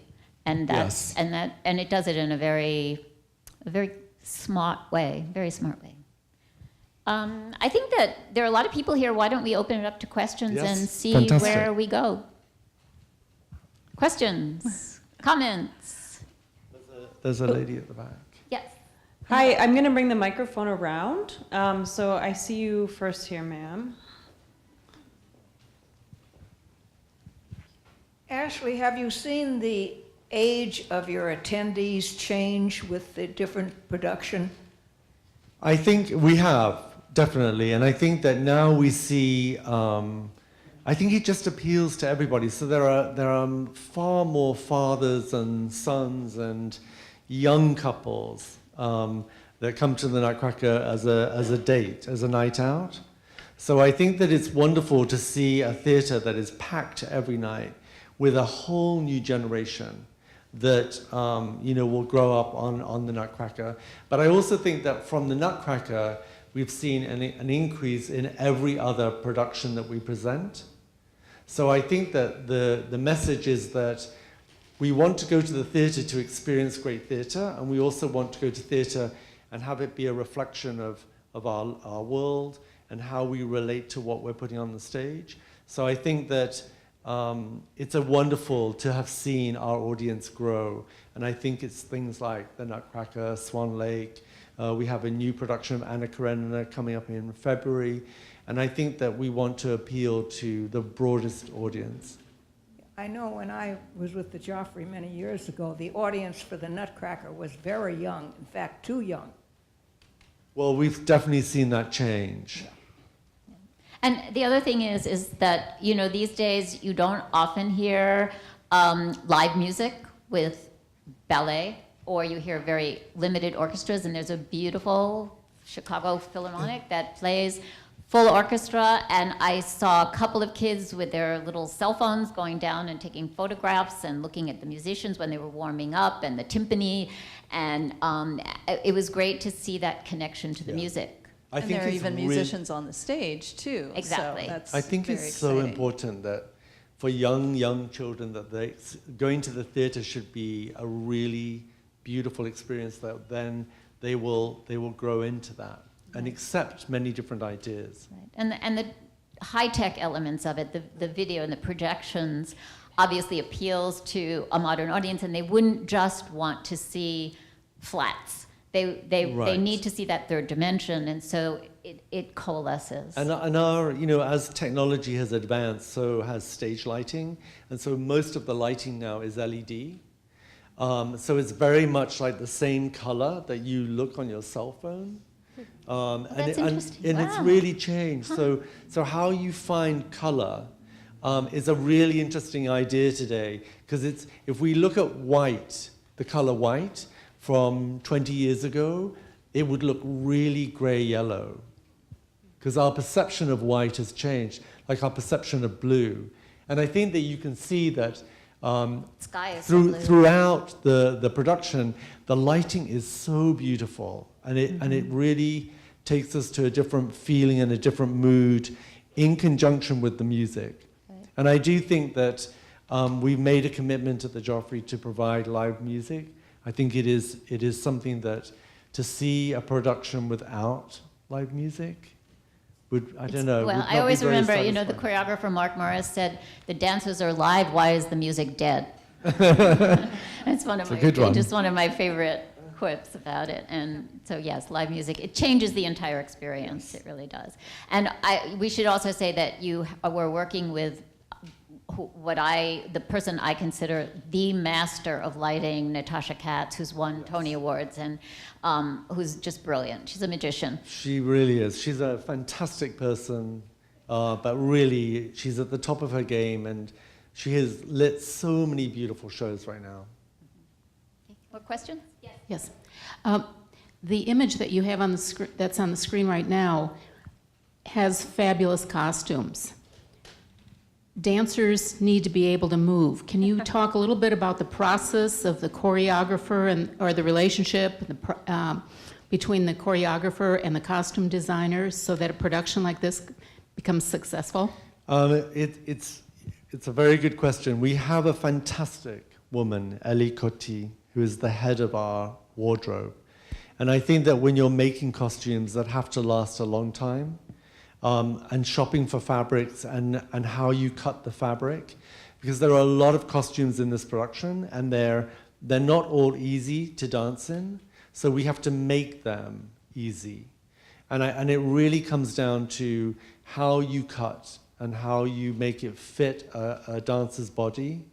And that's, and it does it in a very smart way, very smart way. I think that there are a lot of people here. Why don't we open it up to questions and see where we go? Questions, comments? There's a lady at the back. Yes. Hi, I'm going to bring the microphone around. So I see you first here, ma'am. Ashley, have you seen the age of your attendees change with the different production? I think we have, definitely. And I think that now we see, I think it just appeals to everybody. So there are far more fathers and sons and young couples that come to the Nutcracker as a date, as a night out. So I think that it's wonderful to see a theatre that is packed every night with a whole new generation that will grow up on the Nutcracker. But I also think that from the Nutcracker, we've seen an increase in every other production that we present. So I think that the message is that we want to go to the theatre to experience great theatre, and we also want to go to theatre and have it be a reflection of our world and how we relate to what we're putting on the stage. So I think that it's wonderful to have seen our audience grow. And I think it's things like the Nutcracker, Swan Lake. We have a new production of Anna Karenina coming up in February. And I think that we want to appeal to the broadest audience. I know when I was with the Joffrey many years ago, the audience for the Nutcracker was very young, in fact, too young. Well, we've definitely seen that change. Yeah. And the other thing is that, these days you don't often hear live music with ballet, or you hear very limited orchestras, and there's a beautiful Chicago Philharmonic that plays full orchestra, and I saw a couple of kids with their little cell phones going down and taking photographs and looking at the musicians when they were warming up and the timpani, and it was great to see that connection to the music. And there are even musicians on the stage too. Exactly. So that's I think very it's so exciting. important that for young children that going to the theatre should be a really beautiful experience, that then they will grow into that and accept many different ideas. Right. And the high-tech elements of it, the video and the projections, obviously appeals to a modern audience, and they wouldn't just want to see flats. They need to see that third dimension, and so it coalesces. And our, as technology has advanced, so has stage lighting, and so most of the lighting now is LED. So it's very much like the same color that you look on your cell phone. That's interesting. And it's really changed. So how you find color is a really interesting idea today, because if we look at white, the color white from 20 years ago, it would look really gray-yellow, because our perception of white has changed, like our perception of blue. And I think that you can see that throughout the production, the lighting is so beautiful, and it really takes us to a different feeling and a different mood in conjunction with the music. Right. And I do think that we've made a commitment at the Joffrey to provide live music. I think it is something that to see a production without live music I don't know. Well, I always remember, the choreographer Mark Morris said, "The dancers are live. Why is the music dead?" It's just one of my favorite quips about it. And so, yes, live music, it changes the entire experience. It really does. And we should also say that you were working with the person I consider the master of lighting, Natasha Katz, who's won Tony Awards and who's just brilliant. She's a magician. She really is. She's a fantastic person, but really she's at the top of her game, and she has lit so many beautiful shows right now. Okay. More questions? Yes. The image that you have on the that's on the screen right now has fabulous costumes. Dancers need to be able to move. Can you talk a little bit about the process of the choreographer or the relationship between the choreographer and the costume designers so that a production like this becomes successful? It's a very good question. We have a fantastic woman, Ellie Cotti, who is the head of our wardrobe. And I think that when you're making costumes that have to last a long time, and shopping for fabrics and how you cut the fabric, because there are a lot of costumes in this production, and they're not all easy to dance in, so we have to make them easy. And it really comes down to how you cut and how you make it fit a dancer's body.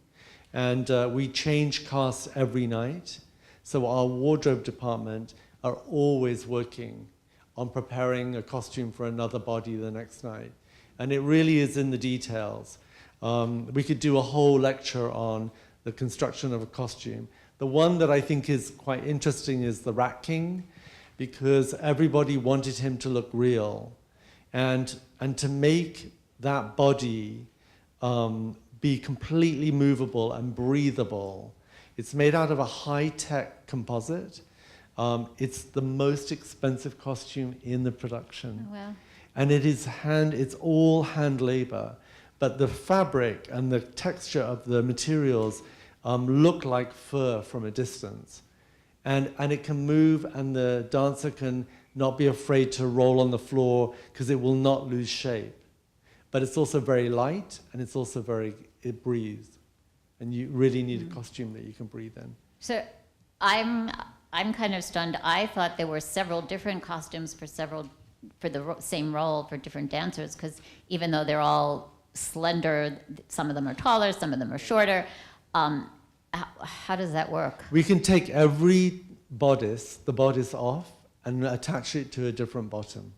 And we change casts every night. So our wardrobe department are always working on preparing a costume for another body the next night. And it really is in the details. We could do a whole lecture on the construction of a costume. The one that I think is quite interesting is the Rat King, because everybody wanted him to look real. And to make that body be completely movable and breathable, it's made out of a high-tech composite. It's the most expensive costume in the production. Oh, wow. And it's all hand labor. But the fabric and the texture of the materials look like fur from a distance. And it can move, and the dancer can not be afraid to roll on the floor because it will not lose shape. But it's also very light, and it's also it breathes. And you really need a costume that you can breathe in. So I'm kind of stunned. I thought there were several different costumes for the same role for different dancers, because even though they're all slender, some of them are taller, some of them are shorter. How does that work? We can take every bodice, the bodice off, and attach it to a different bottom.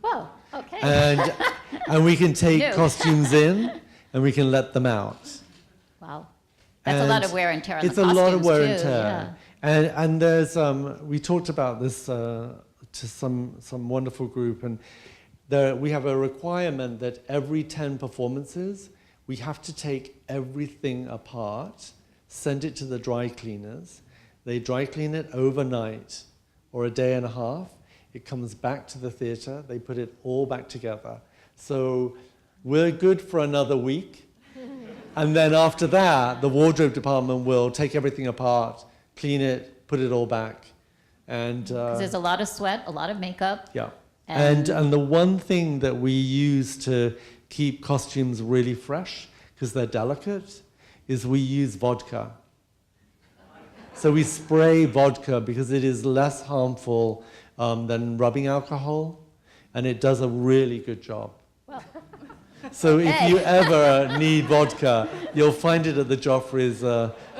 Whoa, okay. And we can take New. costumes in, and we can let them out. Wow. That's a lot of wear and tear on the costumes. It's a lot of wear and tear. Yeah. And there's, we talked about this to some wonderful group, and we have a requirement that every 10 performances, we have to take everything apart, send it to the dry cleaners. They dry clean it overnight or a day and a half. It comes back to the theater. They put it all back together. So we're good for another week. And then after that, the wardrobe department will take everything apart, clean it, put it all back. And because there's a lot of sweat, a lot of makeup. Yeah. And the one thing that we use to keep costumes really fresh, because they're delicate, is we use vodka. So we spray vodka because it is less harmful than rubbing alcohol, and it does a really good job. Well. So if you ever need vodka, you'll find it at the Joffrey's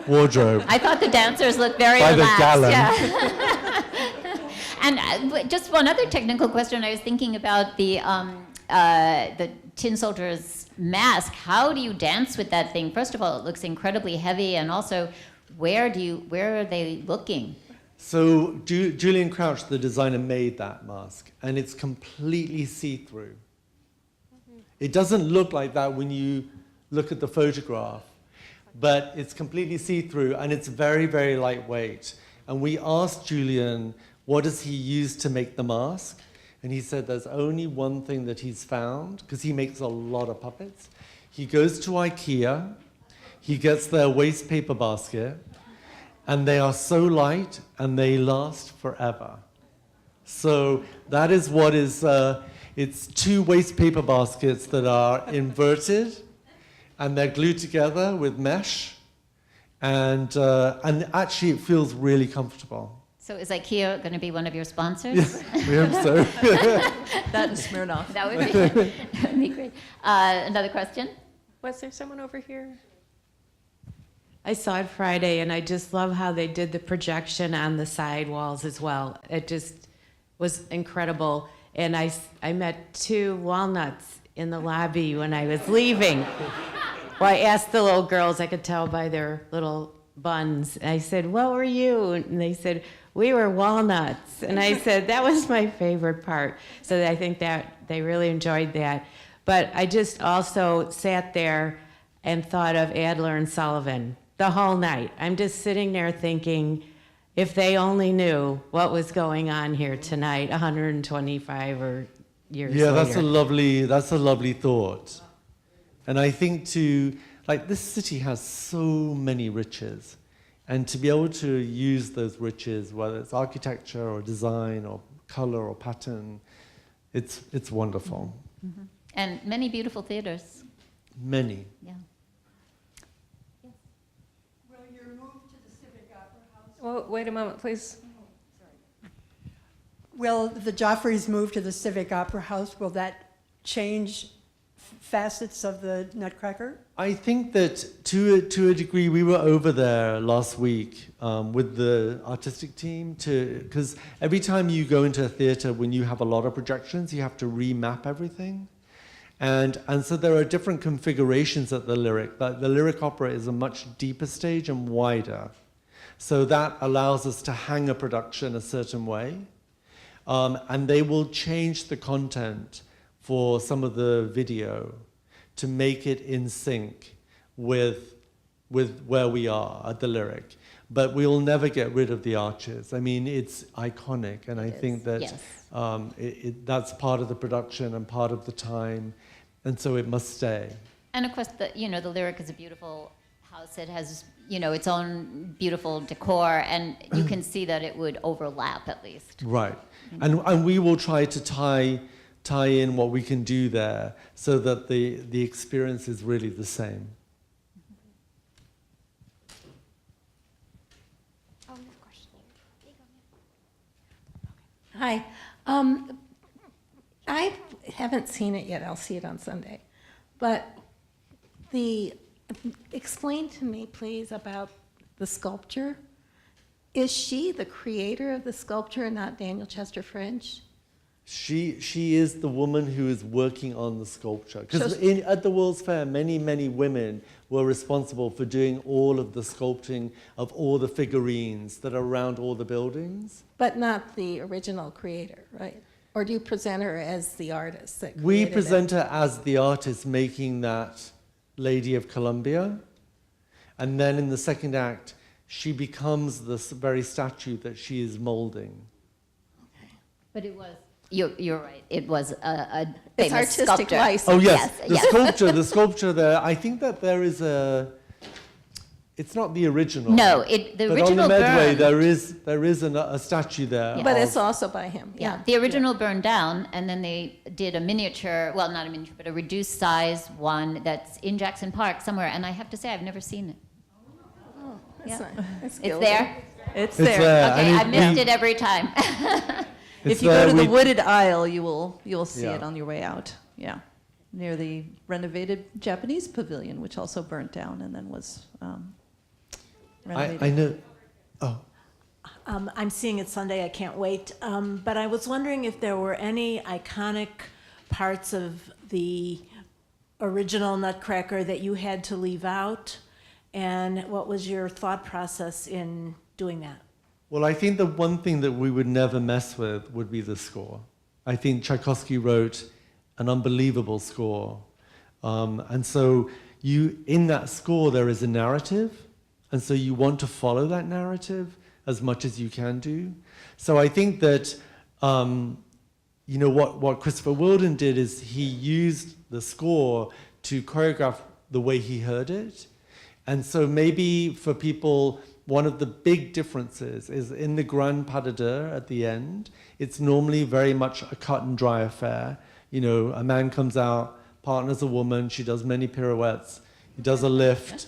wardrobe. I thought the dancers looked very by relaxed. The gallon. Yeah. And just one other technical question. I was thinking about the tin soldier's mask. How do you dance with that thing? First of all, it looks incredibly heavy, and also, where are they looking? So Julian Crouch, the designer, made that mask, and it's completely see-through. It doesn't look like that when you look at the photograph, but it's completely see-through, and it's very, very lightweight. And we asked Julian, what does he use to make the mask? And he said there's only one thing that he's found, because he makes a lot of puppets. He goes to IKEA, he gets their waste paper basket, and they are so light, and they last forever. So that is what is, it's 2 waste paper baskets that are inverted, and they're glued together with mesh, and actually it feels really comfortable. So is IKEA going to be one of your sponsors? Yes, we hope so. That and Smirnoff. That would be great. Another question? Was there someone over here? I saw it Friday, and I just love how they did the projection on the side walls as well. It just was incredible. And I met 2 walnuts in the lobby when I was leaving. Well, I asked the little girls, I could tell by their little buns. And I said, what were you? And they said, we were walnuts. And I said, that was my favorite part. So I think that they really enjoyed that. But I just also sat there and thought of Adler and Sullivan the whole night. I'm just sitting there thinking, if they only knew what was going on here tonight, 125 or years later. Yeah, that's a lovely thought. And I think this city has so many riches, and to be able to use those riches, whether it's architecture or design or color or pattern, it's wonderful. Mm-hmm. And many beautiful theaters. Many. Yeah. Well, wait a moment, please. Will the Joffreys move to the Civic Opera House? Will that change facets of the Nutcracker? I think that to a degree, we were over there last week with the artistic team because every time you go into a theater, when you have a lot of projections, you have to remap everything. And so there are different configurations at the Lyric, but the Lyric Opera is a much deeper stage and wider. So that allows us to hang a production a certain way. And they will change the content for some of the video to make it in sync with where we are at the Lyric. But we'll never get rid of the arches. I mean, it's iconic, and I think that Yes. that's part of the production and part of the time, and so it must stay. And of course, the Lyric is a beautiful house. It has, its own beautiful decor, and you can see that it would overlap at least. Right. And we will try to tie in what we can do there so that the experience is really the same. Hi. I haven't seen it yet. I'll see it on Sunday. But explain to me, please, about the sculpture. Is she the creator of the sculpture and not Daniel Chester French? She is the woman who is working on the sculpture. Because at the World's Fair, many, many women were responsible for doing all of the sculpting of all the figurines that are around all the buildings. But not the original creator, right? Or do you present her as the artist that created We present her as the artist making that Lady of Columbia. And then in the second act, she becomes this very statue that she is molding. But it was... You're right. It was a it's famous artistic sculptor. license. Oh yes, Yes. the sculpture there. I think that there is a. It's not the original. No, the but original on the Medway burned. there is a statue there. Yeah. But it's also by him. Yeah, the original burned down, and then they did a miniature, well, not a miniature, but a reduced size one that's in Jackson Park somewhere, and I have to say, I've never seen it. Oh, It's there? It's there. Okay, I missed it every time. If you go to the wooded aisle, you'll see it on your way out. Yeah, near the renovated Japanese pavilion, which also burnt down and then was renovated. I know. Oh. I'm seeing it Sunday. I can't wait. But I was wondering if there were any iconic parts of the original Nutcracker that you had to leave out, and what was your thought process in doing that? Well, I think the one thing that we would never mess with would be the score. I think Tchaikovsky wrote an unbelievable score. And so in that score, there is a narrative. And so you want to follow that narrative as much as you can do. So I think that, what Christopher Wheeldon did is he used the score to choreograph the way he heard it. And so maybe for people, one of the big differences is in the grand pas de deux at the end, it's normally very much a cut and dry affair. A man comes out, partners a woman, she does many pirouettes, he does a lift,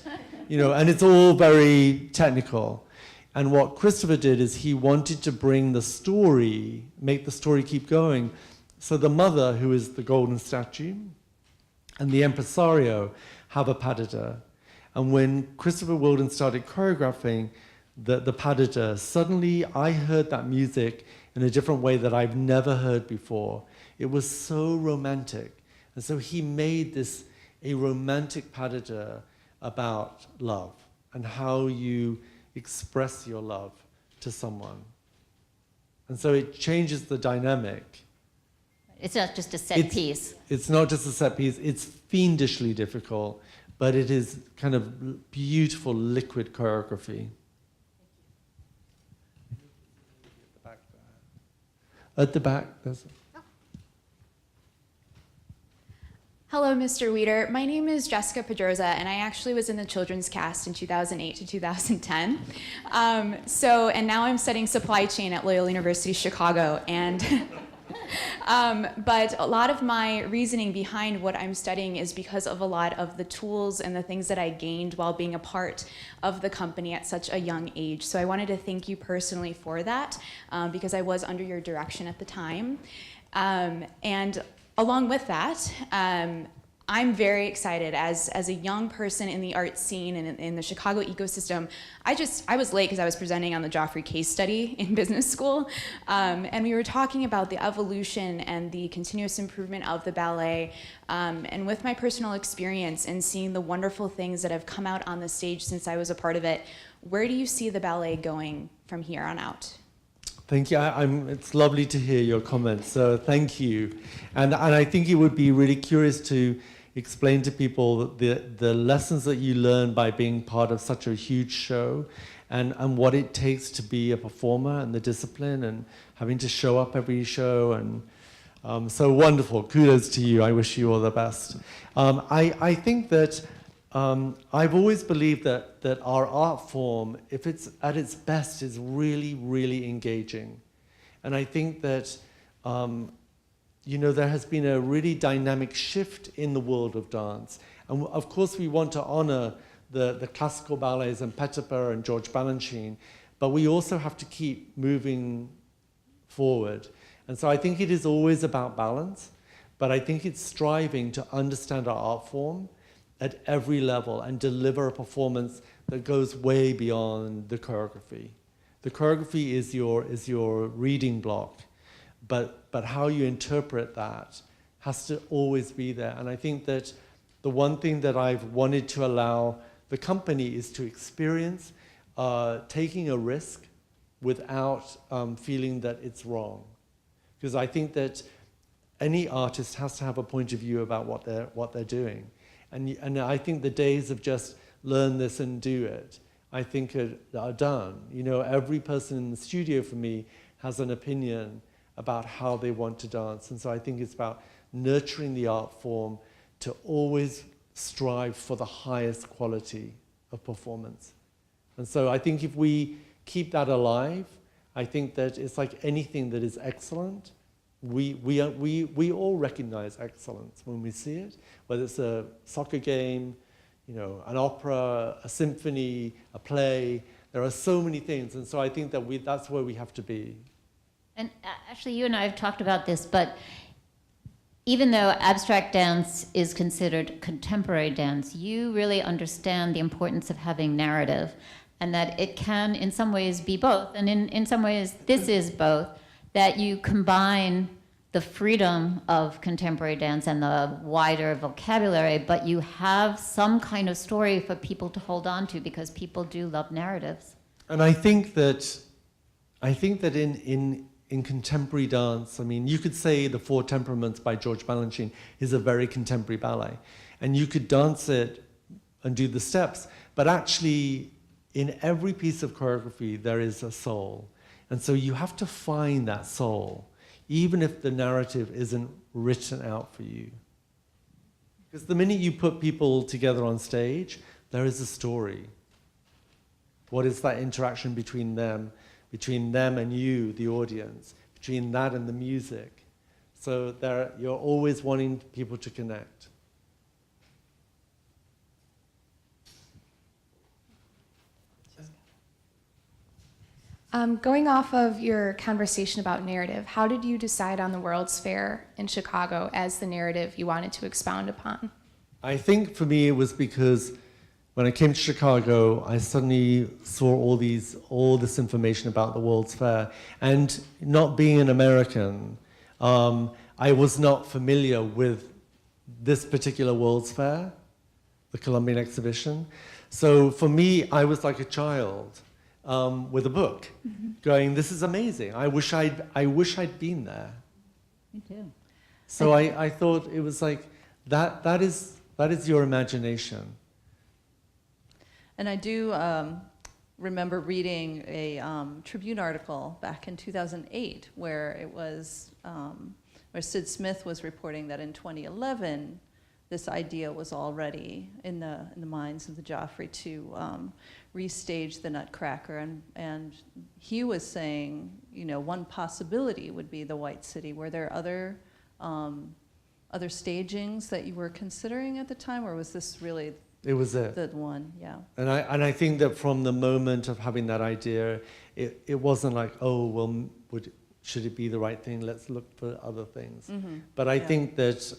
and it's all very technical. And what Christopher did is he wanted to bring the story, make the story keep going. So the mother, who is the golden statue, and the impresario have a pas de deux. And when Christopher Wheeldon started choreographing the pas de deux, suddenly I heard that music in a different way that I've never heard before. It was so romantic. And so he made a romantic pas de deux about love and how you express your love to someone. And so it changes the dynamic. It's not just a set piece. It's not just a set piece. It's fiendishly difficult. But it is kind of beautiful liquid choreography. At the back, there's... Hello, Mr. Weeder. My name is Jessica Pedroza, and I actually was in the children's cast in 2008 to 2010. And now I'm studying supply chain at Loyola University Chicago, and but a lot of my reasoning behind what I'm studying is because of a lot of the tools and the things that I gained while being a part of the company at such a young age. So I wanted to thank you personally for that, because I was under your direction at the time. And along with that, I'm very excited as a young person in the art scene and in the Chicago ecosystem. I was late because I was presenting on the Joffrey case study in business school, and we were talking about the evolution and the continuous improvement of the ballet. And with my personal experience and seeing the wonderful things that have come out on the stage since I was a part of it, where do you see the ballet going from here on out? Thank you. It's lovely to hear your comments. So thank you. And I think it would be really curious to explain to people the lessons that you learn by being part of such a huge show, and what it takes to be a performer, and the discipline, and having to show up every show. And so wonderful. Kudos to you. I wish you all the best. I think that I've always believed that our art form, if it's at its best, is really, really engaging. And I think that there has been a really dynamic shift in the world of dance. And of course, we want to honor the classical ballets and Petipa and George Balanchine, but we also have to keep moving forward. And so I think it is always about balance, but I think it's striving to understand our art form at every level and deliver a performance that goes way beyond the choreography. The choreography is your reading block, but how you interpret that has to always be there. And I think that the one thing that I've wanted to allow the company is to experience taking a risk without feeling that it's wrong. Because I think that any artist has to have a point of view about what they're doing. And I think the days of just learn this and do it, I think are done. Every person in the studio for me has an opinion about how they want to dance. And so I think it's about nurturing the art form to always strive for the highest quality of performance. And so I think if we keep that alive, I think that it's like anything that is excellent. We all recognize excellence when we see it, whether it's a soccer game, an opera, a symphony, a play. There are so many things, and so I think that that's where we have to be. And actually, you and I have talked about this, but even though abstract dance is considered contemporary dance, you really understand the importance of having narrative, and that it can, in some ways, be both, and in some ways, this is both. That you combine the freedom of contemporary dance and the wider vocabulary, but you have some kind of story for people to hold on to, because people do love narratives. And I think that in contemporary dance, you could say The Four Temperaments by George Balanchine is a very contemporary ballet, and you could dance it and do the steps, but actually in every piece of choreography there is a soul. And so you have to find that soul, even if the narrative isn't written out for you. Because the minute you put people together on stage, there is a story. What is that interaction between them and you, the audience, between that and the music? So you're always wanting people to connect. Going off of your conversation about narrative, how did you decide on the World's Fair in Chicago as the narrative you wanted to expound upon? I think for me it was because when I came to Chicago, I suddenly saw all this information about the World's Fair. And not being an American, I was not familiar with this particular World's Fair, the Columbian Exposition. So for me, I was like a child with a book, going, "This is amazing. I wish I'd been there." Me too. So I thought it was like that is your imagination. And I do remember reading a Tribune article back in 2008 where it was where Sid Smith was reporting that in 2011 this idea was already in the minds of the Joffrey to restage the Nutcracker, and he was saying, one possibility would be the White City. Were there other stagings that you were considering at the time, or was this really It was it. the one? Yeah. And I think that from the moment of having that idea, it wasn't like, oh, well, should it be the right thing? Let's look for other things. Mm-hmm. But I think that,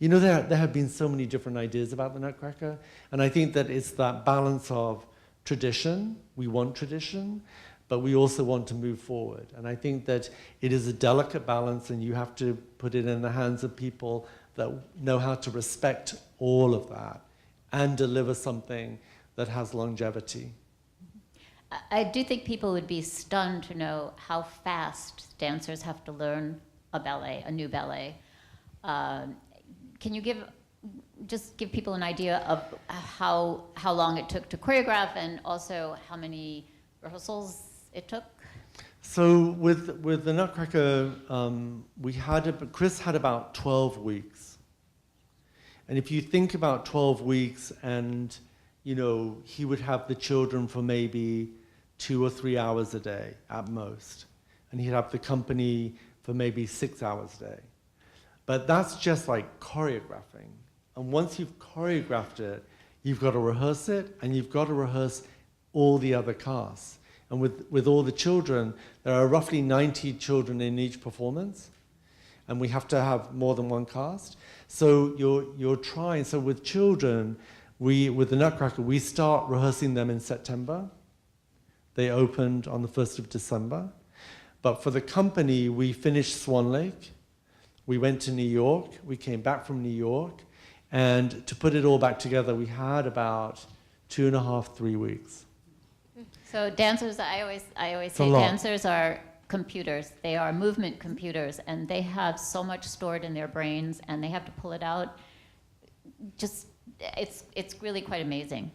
You know, there have been so many different ideas about the Nutcracker, and I think that it's that balance of tradition. We want tradition, but we also want to move forward. And I think that it is a delicate balance, and you have to put it in the hands of people that know how to respect all of that and deliver something that has longevity. I do think people would be stunned to know how fast dancers have to learn a ballet, a new ballet. Can you just give people an idea of how long it took to choreograph, and also how many rehearsals it took? So with the Nutcracker, Chris had about 12 weeks. And if you think about 12 weeks, and you know, he would have the children for maybe 2 or 3 hours a day at most. And he'd have the company for maybe 6 hours a day. But that's just like choreographing. And once you've choreographed it, you've got to rehearse it, and you've got to rehearse all the other casts. And with all the children, there are roughly 90 children in each performance, and we have to have more than one cast. So you're trying. So with children, with the Nutcracker, we start rehearsing them in September. They opened on the 1st of December. But for the company, we finished Swan Lake. We went to New York. We came back from New York. And to put it all back together, we had about 2.5, 3 weeks. So dancers, I always say dancers are computers. They are movement computers, and they have so much stored in their brains, and they have to pull it out. Just, it's really quite amazing.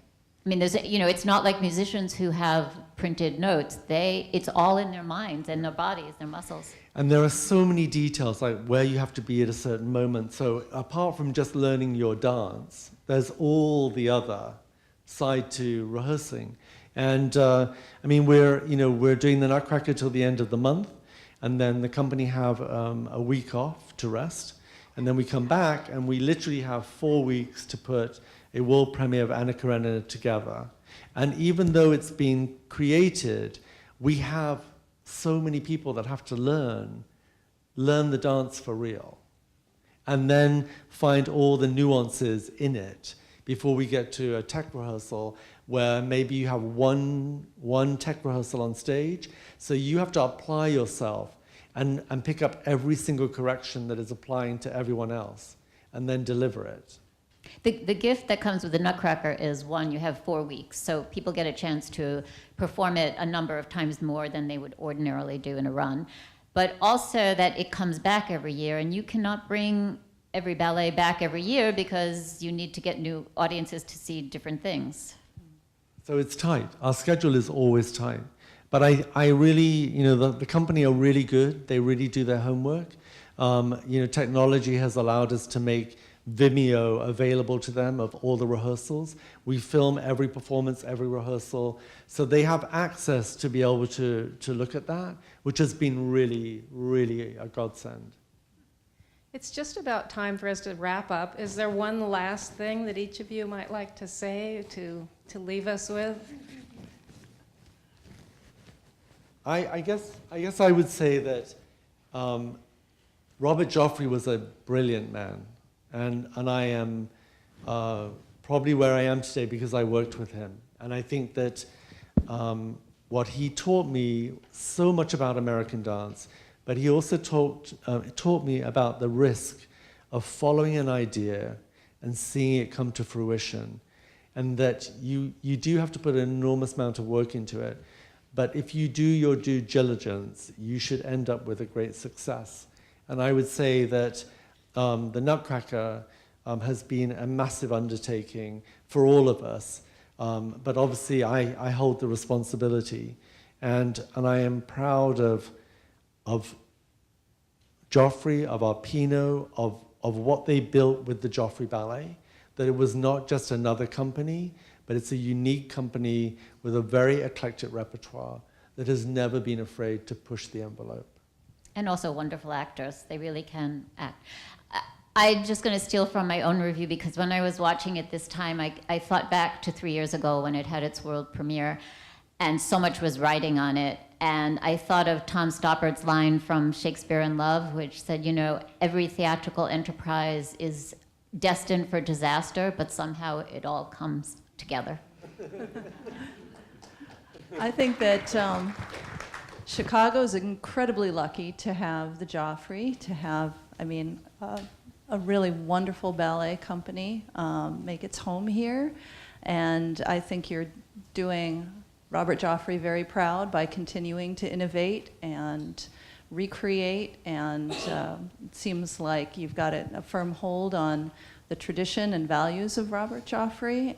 I mean, it's not like musicians who have printed notes. It's all in their minds and their bodies, their muscles. And there are so many details, like where you have to be at a certain moment. So apart from just learning your dance, there's all the other side to rehearsing. And I mean, we're doing the Nutcracker till the end of the month, and then the company have a week off to rest, and then we come back, and we literally have 4 weeks to put a world premiere of Anna Karenina together. And even though it's been created, we have so many people that have to learn the dance for real, and then find all the nuances in it before we get to a tech rehearsal, where maybe you have one tech rehearsal on stage, so you have to apply yourself and pick up every single correction that is applying to everyone else, and then deliver it. The gift that comes with the Nutcracker is, one, you have 4 weeks, so people get a chance to perform it a number of times more than they would ordinarily do in a run, but also that it comes back every year, and you cannot bring every ballet back every year because you need to get new audiences to see different things. So it's tight. Our schedule is always tight. But I really, the company are really good. They really do their homework. Technology has allowed us to make Vimeo available to them of all the rehearsals. We film every performance, every rehearsal. So they have access to be able to look at that, which has been really, really a godsend. It's just about time for us to wrap up. Is there one last thing that each of you might like to say to leave us with? I guess I would say that Robert Joffrey was a brilliant man, and I am probably where I am today because I worked with him. And I think that what he taught me so much about American dance, but he also taught me about the risk of following an idea and seeing it come to fruition, and that you do have to put an enormous amount of work into it. But if you do your due diligence, you should end up with a great success. And I would say that the Nutcracker has been a massive undertaking for all of us. But obviously, I hold the responsibility. And I am proud of Joffrey, of Arpino, of what they built with the Joffrey Ballet, that it was not just another company, but it's a unique company with a very eclectic repertoire that has never been afraid to push the envelope. And also wonderful actors. They really can act. I'm just going to steal from my own review, because when I was watching it this time, I thought back to 3 years ago when it had its world premiere, and so much was riding on it. And I thought of Tom Stoppard's line from Shakespeare in Love, which said, every theatrical enterprise is destined for disaster, but somehow it all comes together. I think that Chicago is incredibly lucky to have the Joffrey, to have, a really wonderful ballet company make its home here. And I think you're doing Robert Joffrey very proud by continuing to innovate and recreate, and it seems like you've got a firm hold on the tradition and values of Robert Joffrey,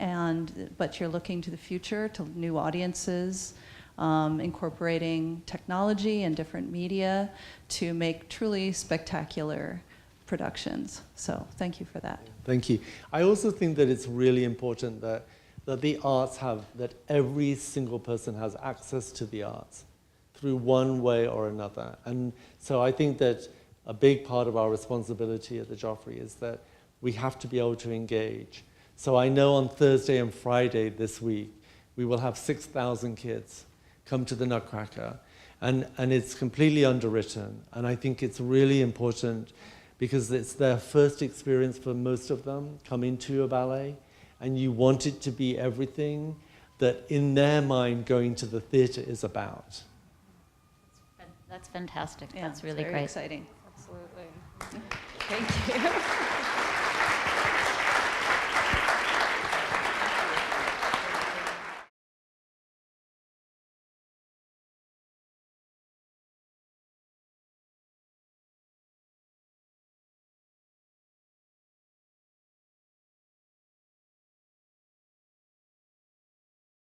but you're looking to the future, to new audiences, incorporating technology and different media to make truly spectacular productions. So thank you for that. Thank you. I also think that it's really important that the arts that every single person has access to the arts through one way or another. And so I think that a big part of our responsibility at the Joffrey is that we have to be able to engage. So I know on Thursday and Friday this week, we will have 6,000 kids come to the Nutcracker. And it's completely underwritten. And I think it's really important because it's their first experience for most of them coming to a ballet. And you want it to be everything that in their mind going to the theater is about. That's fantastic. Yeah, That's really very great. Exciting. Absolutely. Thank you.